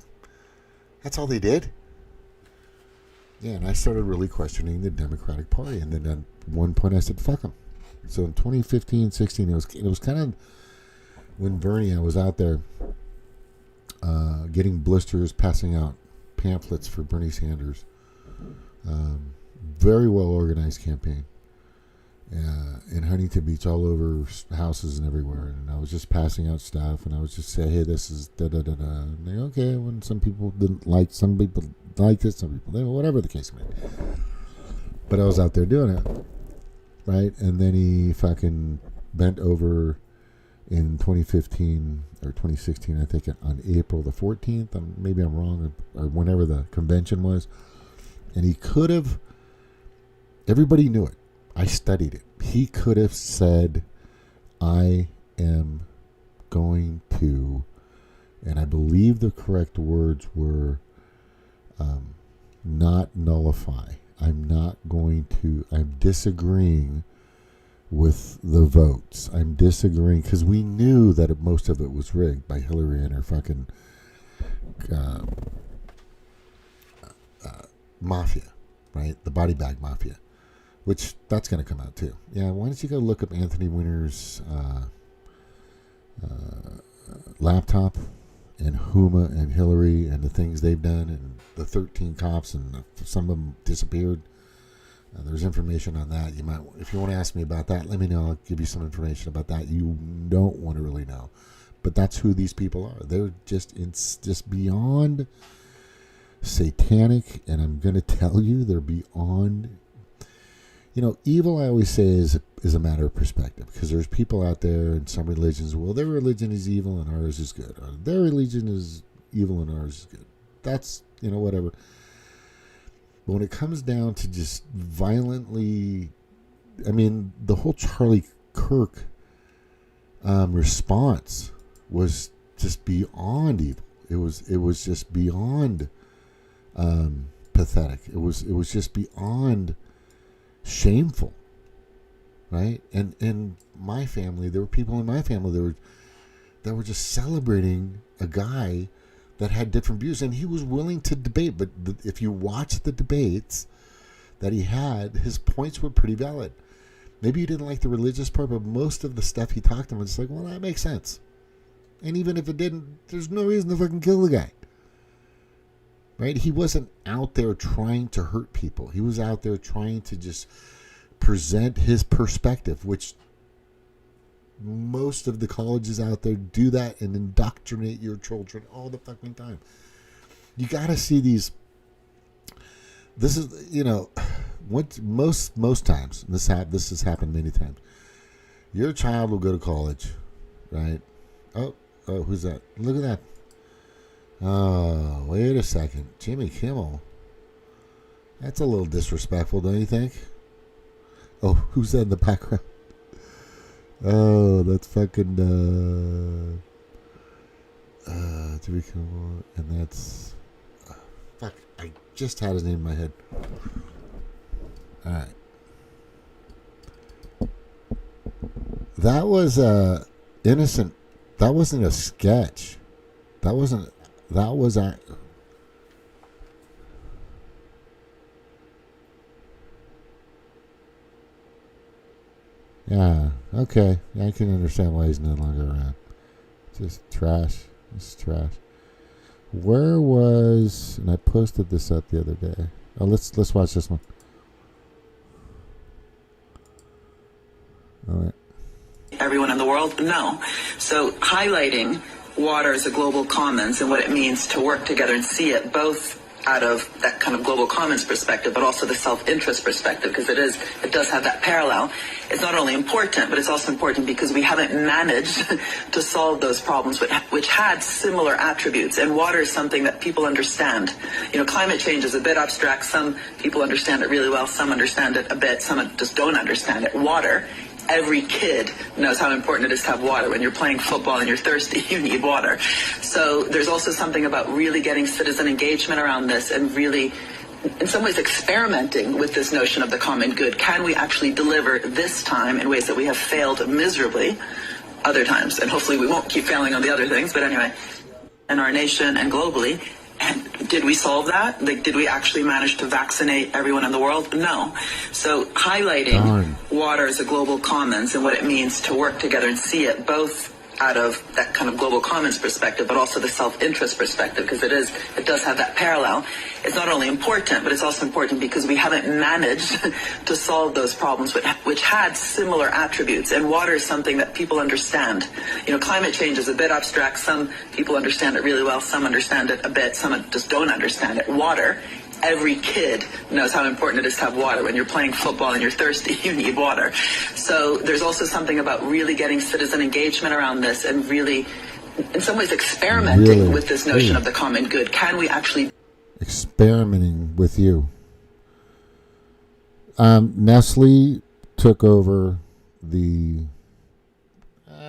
That's all they did. Yeah, and I started really questioning the Democratic Party, and then at one point I said, fuck them. So in 2015, 16, it was kind of when Bernie, I was out there getting blisters, passing out pamphlets for Bernie Sanders. Very well organized campaign in Huntington Beach, all over houses and everywhere. And I was just passing out stuff, and I was just saying, hey, this is da da da da. And they, okay, when some people didn't like, some people liked it, some people didn't, whatever the case may be. But I was out there doing it, right? And then he fucking bent over in 2015 or 2016, I think, on April the 14th. Maybe I'm wrong, or whenever the convention was. And he could have, everybody knew it. I studied it. He could have said, I am going to, and I believe the correct words were, not nullify. I'm disagreeing with the votes. I'm disagreeing, because we knew that most of it was rigged by Hillary and her fucking mafia, right? The body bag mafia, which that's going to come out too. Yeah, why don't you go look up Anthony Weiner's laptop, and Huma and Hillary and the things they've done, and the 13 cops, and some of them disappeared. There's information on that. You might, if you want to ask me about that, let me know. I'll give you some information about that. You don't want to really know, but that's who these people are. They're just beyond satanic, and I'm going to tell you, they're beyond. You know, evil, I always say, is a matter of perspective, because there's people out there in some religions, well, their religion is evil and ours is good. Or their religion is evil and ours is good. That's, whatever. But when it comes down to just violently, the whole Charlie Kirk response was just beyond evil. It was just beyond pathetic. It was just beyond shameful, right? And in my family, there were people in my family that were just celebrating a guy that had different views, and he was willing to debate. But if you watch the debates that he had, his points were pretty valid. Maybe you didn't like the religious part, but most of the stuff he talked about, it's like, well, that makes sense. And even if it didn't, there's no reason to fucking kill the guy. Right? He wasn't out there trying to hurt people. He was out there trying to just present his perspective, which most of the colleges out there do that and indoctrinate your children all the fucking time. You got to see these. This is, what most times, this has happened many times. Your child will go to college, right? Oh, who's that? Look at that. Oh, wait a second. Jimmy Kimmel. That's a little disrespectful, don't you think? Oh, who's that in the background? Oh, that's fucking Jimmy Kimmel, and that's fuck, I just had his name in my head. Alright. That was innocent. That wasn't a sketch. That was a. Yeah, okay. I can understand why he's no longer around. Just trash. It's trash. Where was, and I posted this up the other day. Oh, let's watch this one. All right. Everyone in the world? No. So highlighting water as a global commons and what it means to work together and see it both out of that kind of global commons perspective, but also the self-interest perspective, because it does have that parallel. It's not only important, but it's also important because we haven't managed to solve those problems, which had similar attributes. And water is something that people understand. You know, climate change is a bit abstract. Some people understand it really well. Some understand it a bit. Some just don't understand it. Water. Every kid knows how important it is to have water. When you're playing football and you're thirsty, you need water. So there's also something about really getting citizen engagement around this and really, in some ways, experimenting with this notion of the common good. Can we actually deliver this time in ways that we have failed miserably other times? And hopefully we won't keep failing on the other things. But anyway, in our nation and globally, and did we solve that? Like, did we actually manage to vaccinate everyone in the world? No. So highlighting water as a global commons and what it means to work together and see it both out of that kind of global commons perspective, but also the self-interest perspective, because it does have that parallel. It's not only important, but it's also important because we haven't managed to solve those problems, which had similar attributes. And water is something that people understand. You know, climate change is a bit abstract. Some people understand it really well. Some understand it a bit. Some just don't understand it. Water. Every kid knows how important it is to have water. When you're playing football and you're thirsty, you need water. So there's also something about really getting citizen engagement around this and really, in some ways, experimenting with this notion of the common good. Can we actually... Experimenting with you. Nestle took over the,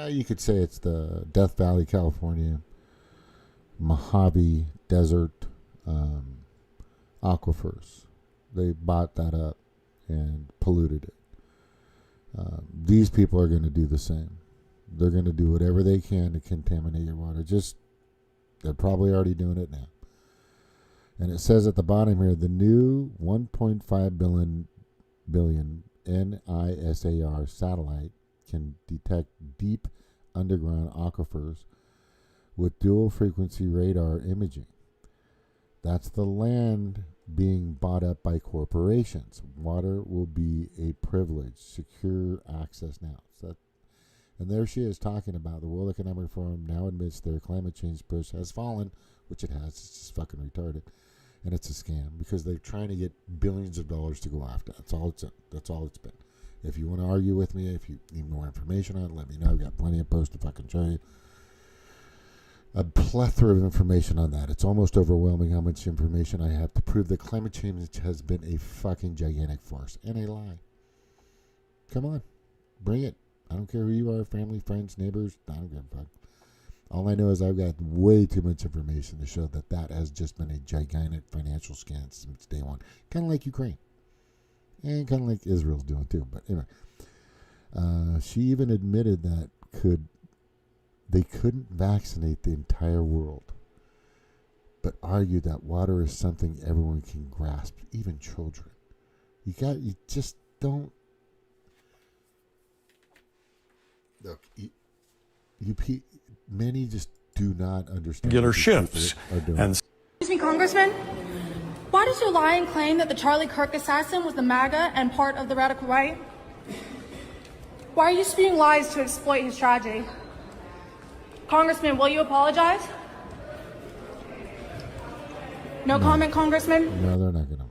you could say it's the Death Valley, California, Mojave Desert aquifers. They bought that up and polluted it. These people are going to do the same. They're going to do whatever they can to contaminate your water. They're probably already doing it now. And it says at the bottom here, the new 1.5 billion NISAR satellite can detect deep underground aquifers with dual frequency radar imaging. That's the land being bought up by corporations. Water will be a privilege, secure access now. And there she is talking about the World Economic Forum now admits their climate change push has fallen, which it has. It's just fucking retarded. And it's a scam because they're trying to get billions of dollars to go after. That's all it's been. If you want to argue with me, if you need more information on it, let me know. I've got plenty of posts to fucking show you. A plethora of information on that. It's almost overwhelming how much information I have to prove that climate change has been a fucking gigantic farce and a lie. Come on. Bring it. I don't care who you are, family, friends, neighbors. I don't give a fuck. All I know is I've got way too much information to show that has just been a gigantic financial scam since day one. Kind of like Ukraine. And kind of like Israel's doing too. But anyway. She even admitted that they couldn't vaccinate the entire world, but argued that water is something everyone can grasp, even children. You just don't. Look, many just do not understand. Regular shifts. Excuse me, Congressman. Why does your lying claim that the Charlie Kirk assassin was the MAGA and part of the radical right? Why are you spewing lies to exploit his tragedy? Congressman, will you apologize? No comment, Congressman? No, they're not going to.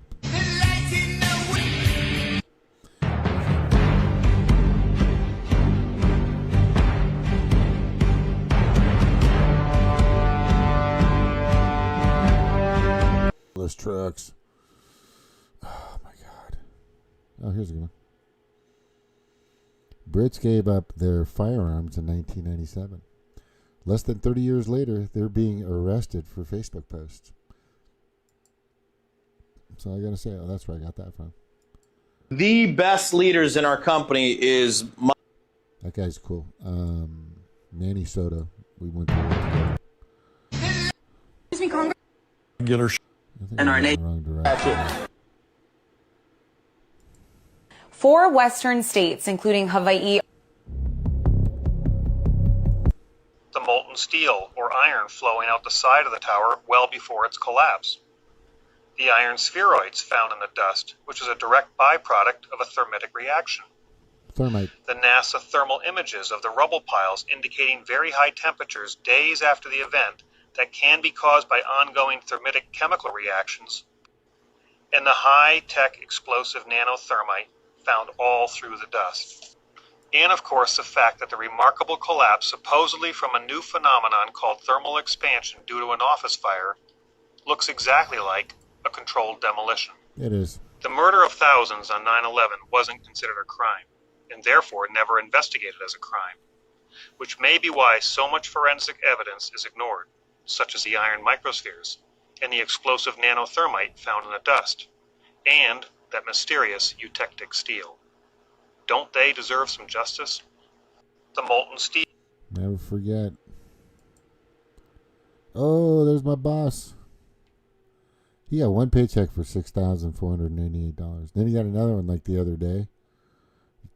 Those trucks. Oh, my God. Oh, here's a good one. Brits gave up their firearms in 1997. Less than 30 years later, they're being arrested for Facebook posts. So I got to say, that's where I got that from. The best leaders in our company is... That guy's cool. Manny Soto. We went to work together. Excuse me, Congress. Regular And our nation. 4 Western states, including Hawaii, the molten steel or iron flowing out the side of the tower well before its collapse. The iron spheroids found in the dust, which is a direct byproduct of a thermitic reaction. Thermite. The NASA thermal images of the rubble piles indicating very high temperatures days after the event that can be caused by ongoing thermitic chemical reactions, and the high-tech explosive nanothermite found all through the dust. And of course the fact that the remarkable collapse supposedly from a new phenomenon called thermal expansion due to an office fire looks exactly like a controlled demolition. It is. The murder of thousands on 9/11 wasn't considered a crime, and therefore never investigated as a crime, which may be why so much forensic evidence is ignored, such as the iron microspheres and the explosive nanothermite found in the dust, and that mysterious eutectic steel. Don't they deserve some justice? The molten steel. Never forget. Oh, there's my boss. He got one paycheck for $6,498. Then he got another one like the other day.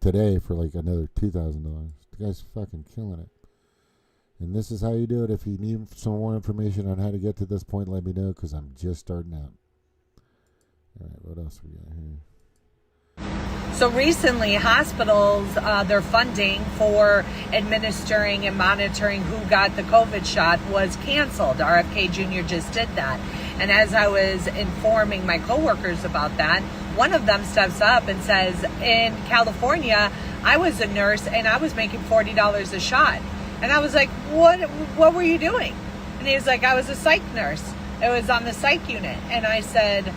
Today for like another $2,000. The guy's fucking killing it. And this is how you do it. If you need some more information on how to get to this point, let me know, because I'm just starting out. All right, what else we got here? So recently, hospitals, their funding for administering and monitoring who got the COVID shot was canceled. RFK Jr. just did that. And as I was informing my coworkers about that, one of them steps up and says, in California, I was a nurse and I was making $40 a shot. And I was like, what were you doing? And he was like, I was a psych nurse. It was on the psych unit. And I said,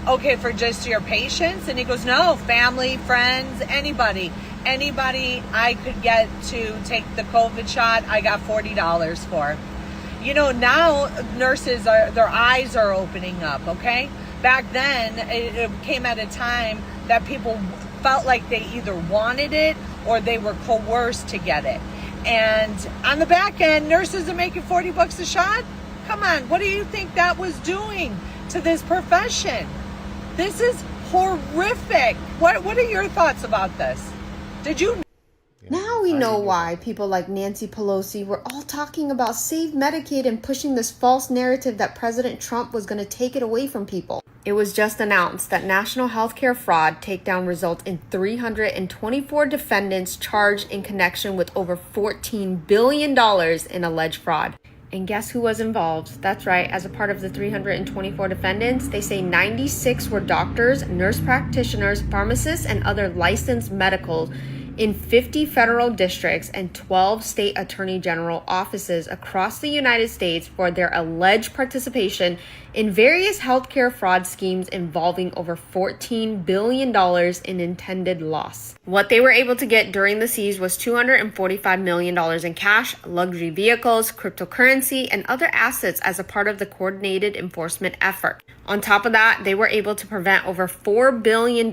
okay, for just your patients? And he goes, no, family, friends, anybody I could get to take the COVID shot, I got $40 for. You know, now nurses, their eyes are opening up, okay? Back then, it came at a time that people felt like they either wanted it or they were coerced to get it. And on the back end, nurses are making $40 a shot? Come on, what do you think that was doing to this profession? This is horrific. What are your thoughts about this? Did you? Now we know why people like Nancy Pelosi were all talking about Save Medicaid and pushing this false narrative that President Trump was going to take it away from people. It was just announced that national healthcare fraud takedown results in 324 defendants charged in connection with over $14 billion in alleged fraud. And guess who was involved? That's right, as a part of the 324 defendants, they say 96 were doctors, nurse practitioners, pharmacists, and other licensed medicals in 50 federal districts and 12 state attorney general offices across the United States for their alleged participation in various healthcare fraud schemes involving over $14 billion in intended loss. What they were able to get during the seize was $245 million in cash, luxury vehicles, cryptocurrency, and other assets as a part of the coordinated enforcement effort. On top of that, they were able to prevent over $4 billion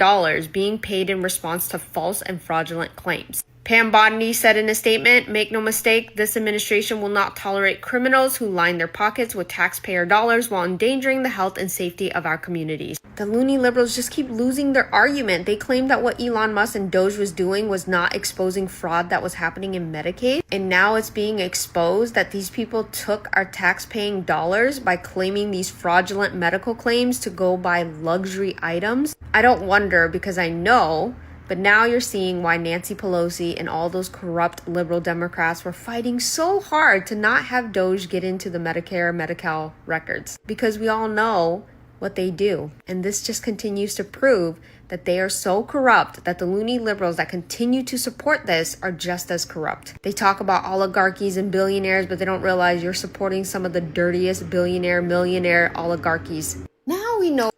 being paid in response to false and fraudulent claims. Pam Bondi said in a statement, "Make no mistake, this administration will not tolerate criminals who line their pockets with taxpayer dollars while endangering the health and safety of our communities." The loony liberals just keep losing their argument. They claim that what Elon Musk and Doge was doing was not exposing fraud that was happening in Medicaid. And now it's being exposed that these people took our tax-paying dollars by claiming these fraudulent medical claims to go buy luxury items. I don't wonder, because I know. But now you're seeing why Nancy Pelosi and all those corrupt liberal Democrats were fighting so hard to not have Doge get into the Medicare, Medi-Cal records. Because we all know what they do. And this just continues to prove that they are so corrupt that the loony liberals that continue to support this are just as corrupt. They talk about oligarchies and billionaires, but they don't realize you're supporting some of the dirtiest billionaire, millionaire oligarchies. Now we know.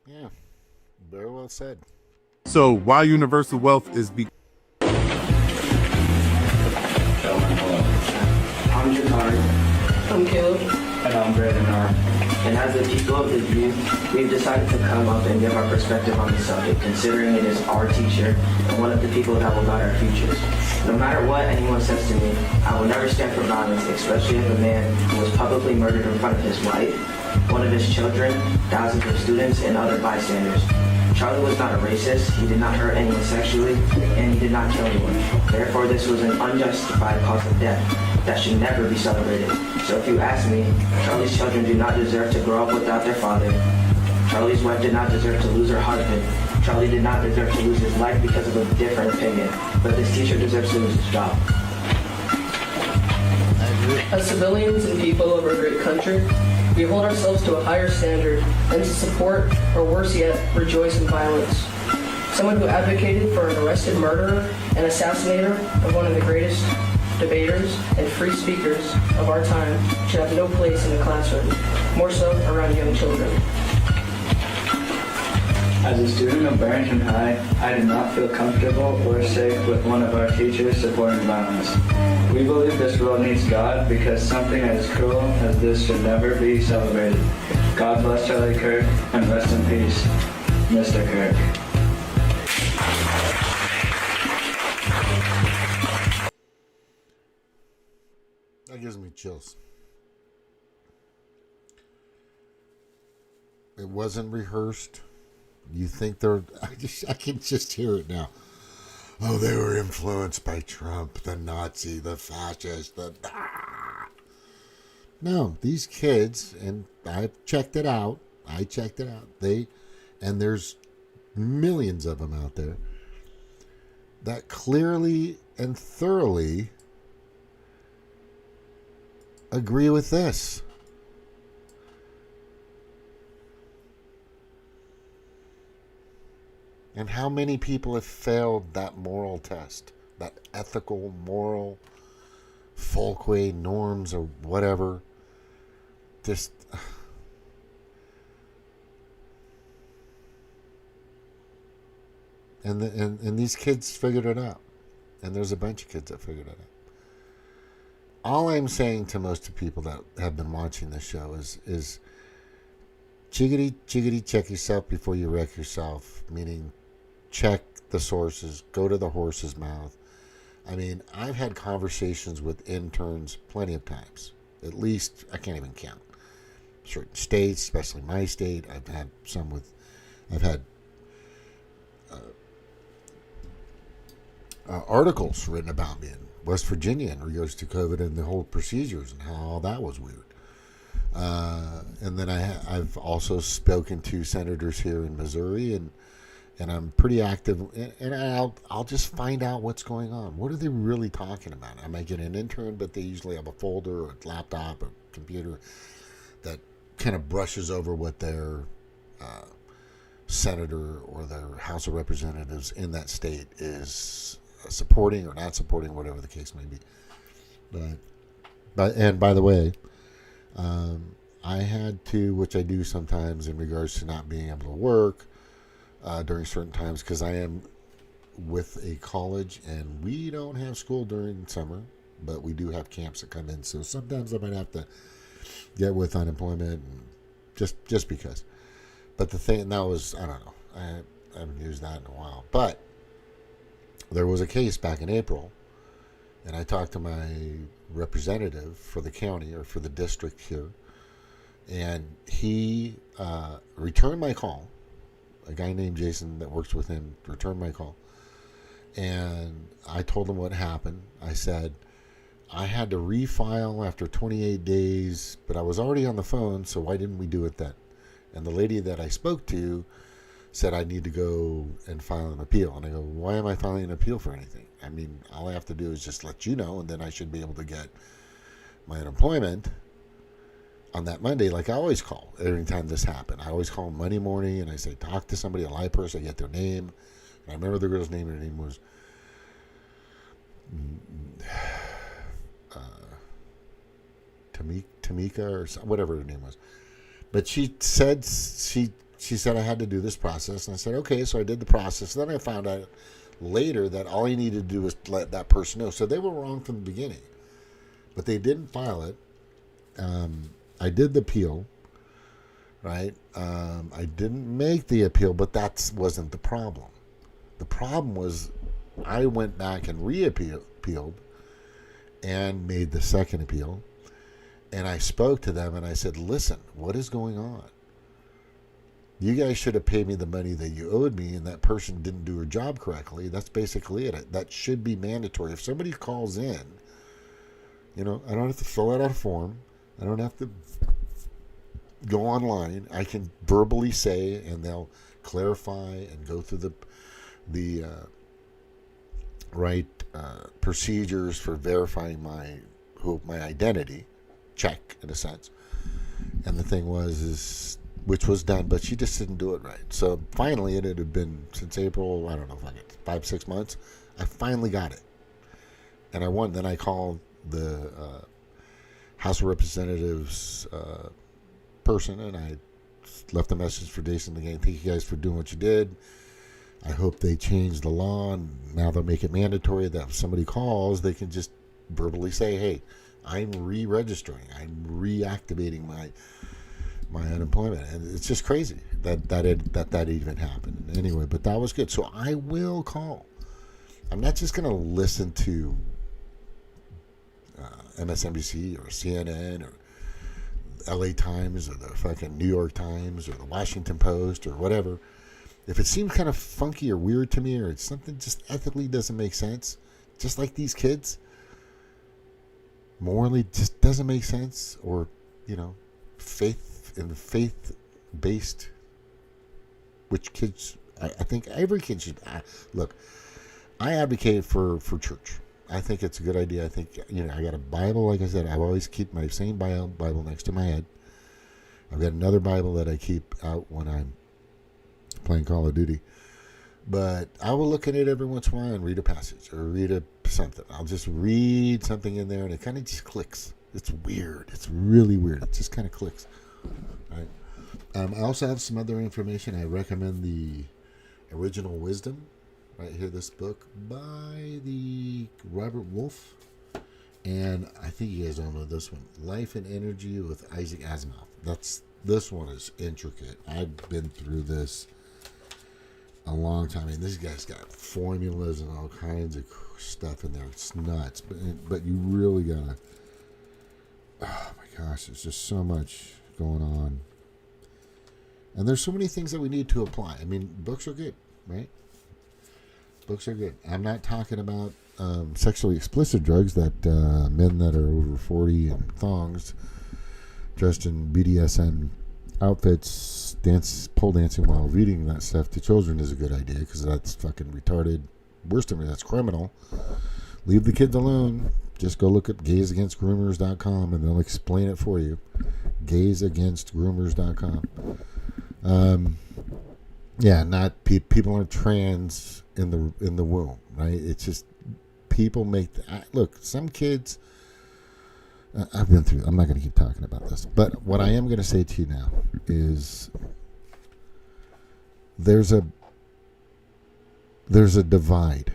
Yeah, very well said. So why universal wealth is I'm Jakar. I'm Caleb. And I'm Brandon R. And as the people of the view, we've decided to come up and give our perspective on the subject, considering it is our teacher and one of the people that will guide our futures. No matter what anyone says to me, I will never stand for violence, especially if a man who was publicly murdered in front of his wife, one of his children, thousands of students, and other bystanders. Charlie was not a racist, he did not hurt anyone sexually, and he did not kill anyone. Therefore, this was an unjustified cause of death that should never be celebrated. So if you ask me, Charlie's children do not deserve to grow up without their father. Charlie's wife did not deserve to lose her husband. Charlie did not deserve to lose his life because of a different opinion. But this teacher deserves to lose his job. I As civilians and people of our great country, we hold ourselves to a higher standard than to support, or worse yet, rejoice in violence. Someone who advocated for an arrested murderer and assassinator of one of the greatest debaters and free speakers of our time should have no place in the classroom, more so around young children. As a student of Barrington High, I do not feel comfortable or safe with one of our teachers supporting violence. We believe this world needs God because something as cruel as this should never be celebrated. God bless Charlie Kirk and rest in peace, Mr. Kirk. That gives me chills. It wasn't rehearsed. You think they're... I can just hear it now. Oh, they were influenced by Trump, the Nazi, the fascist, the... No, these kids, and I checked it out. And there's millions of them out there that clearly and thoroughly agree with this. And how many people have failed that moral test, that ethical, moral, folkway norms or whatever? Just... And these kids figured it out. And there's a bunch of kids that figured it out. All I'm saying to most of the people that have been watching this show is chiggity check yourself before you wreck yourself, meaning check the sources, go to the horse's mouth. I mean, I've had conversations with interns plenty of times. At least, I can't even count. Certain states, especially my state, I've had articles written about me in West Virginia in regards to COVID and the whole procedures and how all that was weird. And then I've also spoken to senators here in Missouri, and I'm pretty active, and I'll just find out what's going on. What are they really talking about? I might get an intern, but they usually have a folder or a laptop or computer that kind of brushes over what their senator or their House of Representatives in that state is supporting or not supporting, whatever the case may be. But by the way, I had to, which I do sometimes in regards to not being able to work during certain times, because I am with a college and we don't have school during summer, but we do have camps that come in. So sometimes I might have to get with unemployment, and just because. But the thing, that was, I don't know, I haven't used that in a while. But there was a case back in April, and I talked to my representative for the county or for the district here, and he returned my call. A guy named Jason that works with him returned my call, and I told him what happened. I said I had to refile after 28 days, but I was already on the phone, so why didn't we do it then? And the lady that I spoke to said I need to go and file an appeal. And I go, why am I filing an appeal for anything? I mean, all I have to do is just let you know, and then I should be able to get my unemployment on that Monday, like I always call every time this happened. I always call Monday morning, and I say, talk to somebody, a live person, I get their name. And I remember the girl's name, her name was Tamika or whatever her name was. But she said I had to do this process, and I said, okay, so I did the process. Then I found out later that all I needed to do was let that person know. So they were wrong from the beginning, but they didn't file it. I did the appeal, right? I didn't make the appeal, but that wasn't the problem. The problem was I went back and re-appealed and made the second appeal. And I spoke to them and I said, listen, what is going on? You guys should have paid me the money that you owed me, and that person didn't do her job correctly. That's basically it. That should be mandatory. If somebody calls in, I don't have to fill out a form. I don't have to go online. I can verbally say, and they'll clarify and go through the right procedures for verifying my my identity, check in a sense. And the thing was, which was done, but she just didn't do it right. So finally, it had been since April, I don't know, like 5-6 months. I finally got it. And I won. Then I called the House of Representatives person, and I left a message for Jason again. Thank you guys for doing what you did. I hope they change the law, and now they'll make it mandatory that if somebody calls, they can just verbally say, hey, I'm re-registering. I'm reactivating my unemployment. And it's just crazy that even happened. Anyway, but that was good. So I will call. I'm not just going to listen to MSNBC or CNN or LA Times or the fucking New York Times or the Washington Post or whatever. If it seems kind of funky or weird to me, or it's something just ethically doesn't make sense, just like these kids, morally just doesn't make sense, or, faith-based, which kids, I think every kid should, look, I advocate for church. I think it's a good idea. I think, I got a Bible, like I said, I always keep my same Bible next to my head. I've got another Bible that I keep out when I'm playing Call of Duty. But I will look at it every once in a while and read a passage or read something. I'll just read something in there and it kind of just clicks. It's weird. It's really weird. It just kind of clicks. Right. I also have some other information. I recommend the Original Wisdom. Right here, this book by the Robert Wolfe. And I think you guys all know this one. Life and Energy with Isaac Asimov. This one is intricate. I've been through this a long time. I mean, this guy's got formulas and all kinds of stuff in there. It's nuts. But you really gotta, oh my gosh, there's just so much going on. And there's so many things that we need to apply. I mean, books are good, right? Books are good. I'm not talking about sexually explicit drugs that men that are over 40 and thongs dressed in BDSM outfits, pole dancing while reading that stuff to children is a good idea, because that's fucking retarded. Worst of me, that's criminal. Leave the kids alone. Just go look up gaysagainstgroomers.com and they'll explain it for you. gaysagainstgroomers.com. Yeah, not people aren't trans in the womb, right? It's just people make look, some kids. I've been through. I'm not going to keep talking about this, but what I am going to say to you now is there's a divide,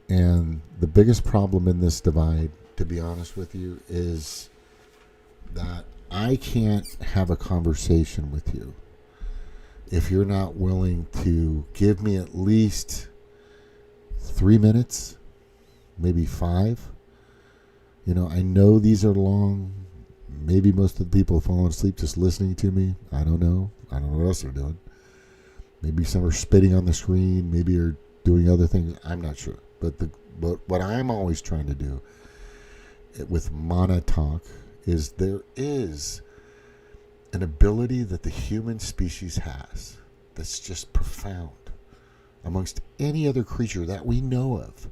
and the biggest problem in this divide, to be honest with you, is that I can't have a conversation with you if you're not willing to give me at least 3 minutes, maybe 5. I know these are long. Maybe most of the people have fallen asleep just listening to me. I don't know. I don't know what else they're doing. Maybe some are spitting on the screen. Maybe are doing other things. I'm not sure. But what I'm always trying to do with Mana Talk is there is an ability that the human species has that's just profound amongst any other creature that we know of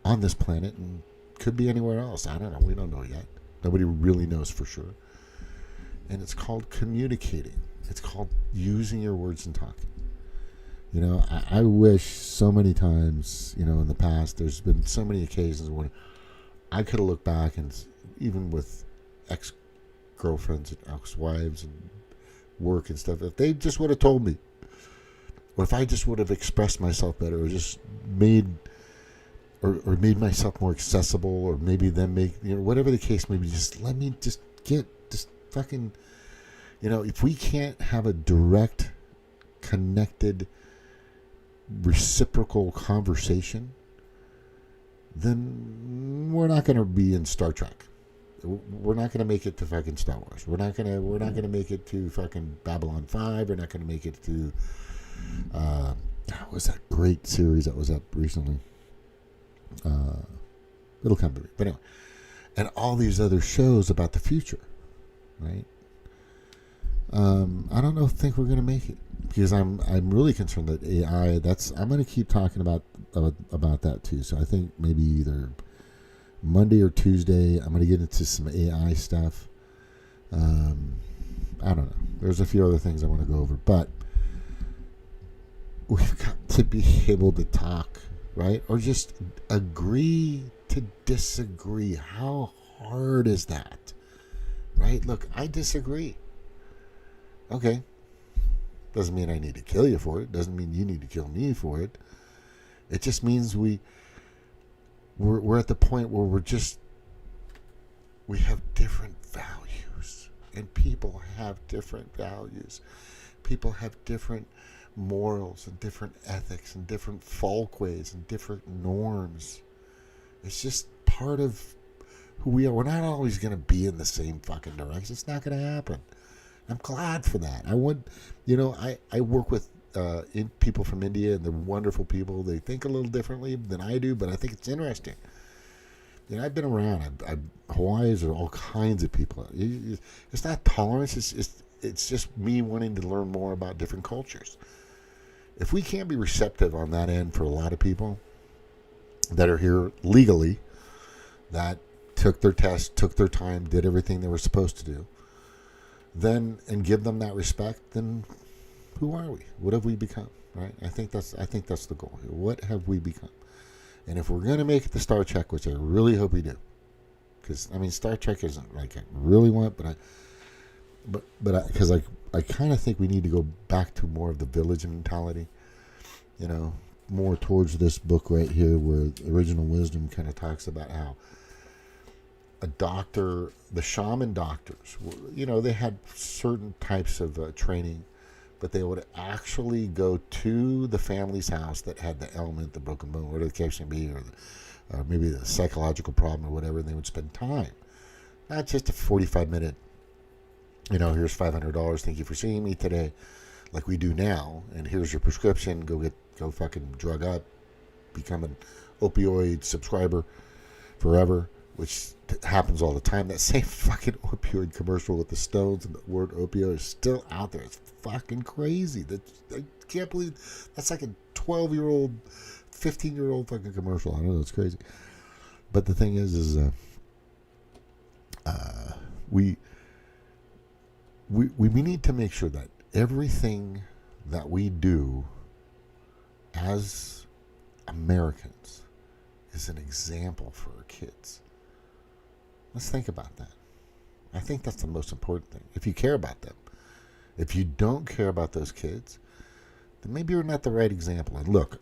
on this planet, and could be anywhere else. I don't know. We don't know yet. Nobody really knows for sure. And it's called communicating. It's called using your words and talking. I wish so many times, in the past, there's been so many occasions when I could have looked back, and even with ex-girlfriends and ex-wives and work and stuff, if they just would have told me, or if I just would have expressed myself better, or just made myself more accessible, or maybe then whatever the case may be, just let me just fucking, if we can't have a direct, connected, reciprocal conversation, then we're not going to be in Star Trek. We're not going to make it to fucking Star Wars. We're not going to make it to fucking Babylon 5. We're not going to make it to what was that great series that was up recently? It'll come to me. But anyway, and all these other shows about the future, right? I don't think we're going to make it, because I'm really concerned that AI. I'm going to keep talking about that too. So I think maybe either Monday or Tuesday, I'm going to get into some AI stuff. I don't know. There's a few other things I want to go over, but we've got to be able to talk, right? Or just agree to disagree. How hard is that? Right? Look, I disagree. Okay. Doesn't mean I need to kill you for it. Doesn't mean you need to kill me for it. It just means we're at the point where we have different values, and people have different values. People have different morals and different ethics and different folkways and different norms. It's just part of who we are. We're not always going to be in the same fucking direction. It's not going to happen. I'm glad for that. I work with people from India, and they're wonderful people. They think a little differently than I do, but I think it's interesting. I've been around. Hawaii's are all kinds of people. It's not tolerance. It's just me wanting to learn more about different cultures. If we can't be receptive on that end for a lot of people that are here legally, that took their test, took their time, did everything they were supposed to do, and give them that respect, then who are we? What have we become? Right? I think that's the goal here. What have we become? And if we're going to make it to Star Trek, which I really hope we do, because Star Trek isn't like I really want, because I kind of think we need to go back to more of the village mentality, more towards this book right here, where Original Wisdom kind of talks about how a doctor, the shaman doctors, they had certain types of training, but they would actually go to the family's house that had the ailment, the broken bone, whatever the case may be, or maybe the psychological problem or whatever, and they would spend time. Not just a 45-minute, here's $500, thank you for seeing me today, like we do now, and here's your prescription, go fucking drug up, become an opioid subscriber forever, which happens all the time. That same fucking opioid commercial with the stones and the word opioid is still out there. It's fucking crazy. I can't believe that's like a 12-year-old, 15-year-old fucking commercial. I don't know. It's crazy. But the thing is we need to make sure that everything that we do as Americans is an example for our kids. Let's think about that. I think that's the most important thing. If you care about them. If you don't care about those kids, then maybe you're not the right example. And look,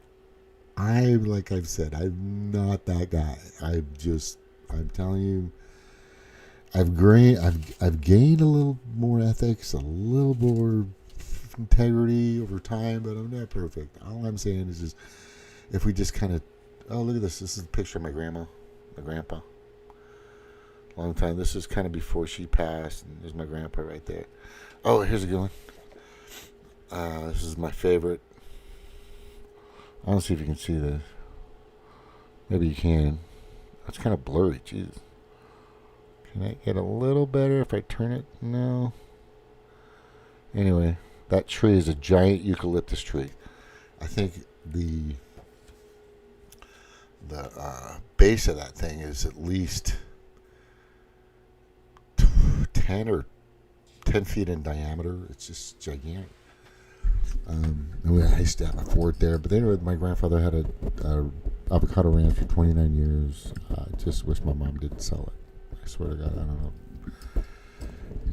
like I've said, I'm not that guy. I'm telling you, I've gained a little more ethics, a little more integrity over time, but I'm not perfect. All I'm saying is if we just kind of, look at this. This is a picture of my grandma, my grandpa. Long time. This is kind of before she passed, and there's my grandpa right there. Oh, here's a good one. This is my favorite. I don't see if you can see this. Maybe you can. It's kind of blurry. Jeez. Can I get a little better if I turn it? No. Anyway, that tree is a giant eucalyptus tree. I think the base of that thing is at least 10 feet in diameter. It's just gigantic. And I used to have a fort there, but anyway, my grandfather had a avocado ranch for 29 years. I just wish my mom didn't sell it. I swear to God, I don't know.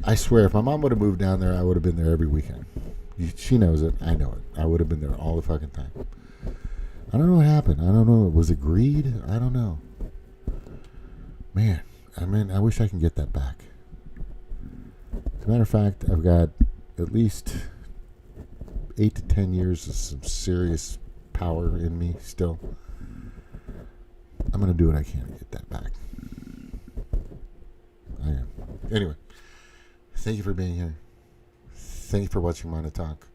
I swear, if my mom would have moved down there, I would have been there every weekend. She knows it. I know it. I would have been there all the fucking time. I don't know what happened. I don't know. Was it greed? I don't know. Man, I wish I can get that back. As a matter of fact, I've got at least 8 to 10 years of some serious power in me still. I'm going to do what I can to get that back. I am. Anyway, thank you for being here. Thank you for watching Mana Talk.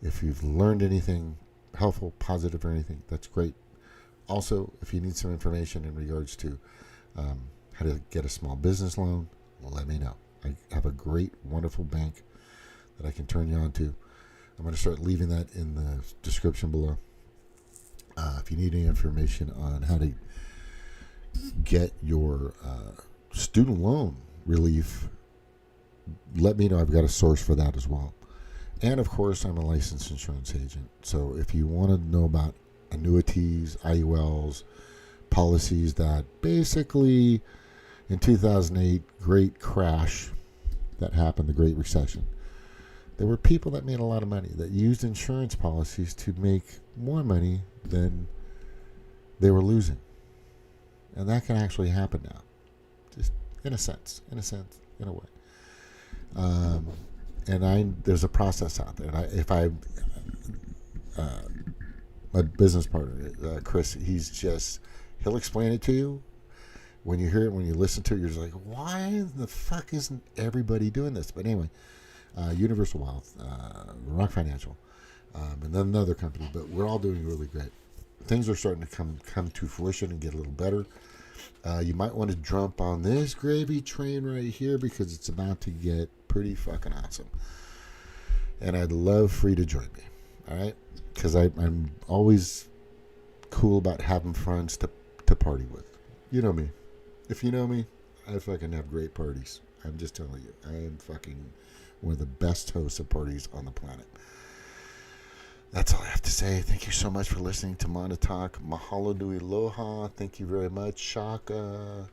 If you've learned anything helpful, positive, or anything, that's great. Also, if you need some information in regards to how to get a small business loan, let me know. I have a great, wonderful bank that I can turn you on to. I'm going to start leaving that in the description below. If you need any information on how to get your student loan relief, let me know. I've got a source for that as well. And of course, I'm a licensed insurance agent. So if you want to know about annuities, IULs, policies that basically in 2008, great crash that happened, the Great Recession, there were people that made a lot of money that used insurance policies to make more money than they were losing. And that can actually happen now. Just in a sense, in a way. And there's a process out there. And my business partner, Chris, he'll explain it to you. When you hear it, when you listen to it, you're just like, why the fuck isn't everybody doing this? But anyway, Universal Wealth, Rock Financial, and then another company, but we're all doing really great. Things are starting to come to fruition and get a little better. You might want to jump on this gravy train right here because it's about to get pretty fucking awesome. And I'd love for you to join me, all right? Because I'm always cool about having friends to party with. You know me. If you know me, I fucking have great parties. I'm just telling you. I am fucking one of the best hosts of parties on the planet. That's all I have to say. Thank you so much for listening to Mana Talk. Mahalo nui loha. Thank you very much, Shaka.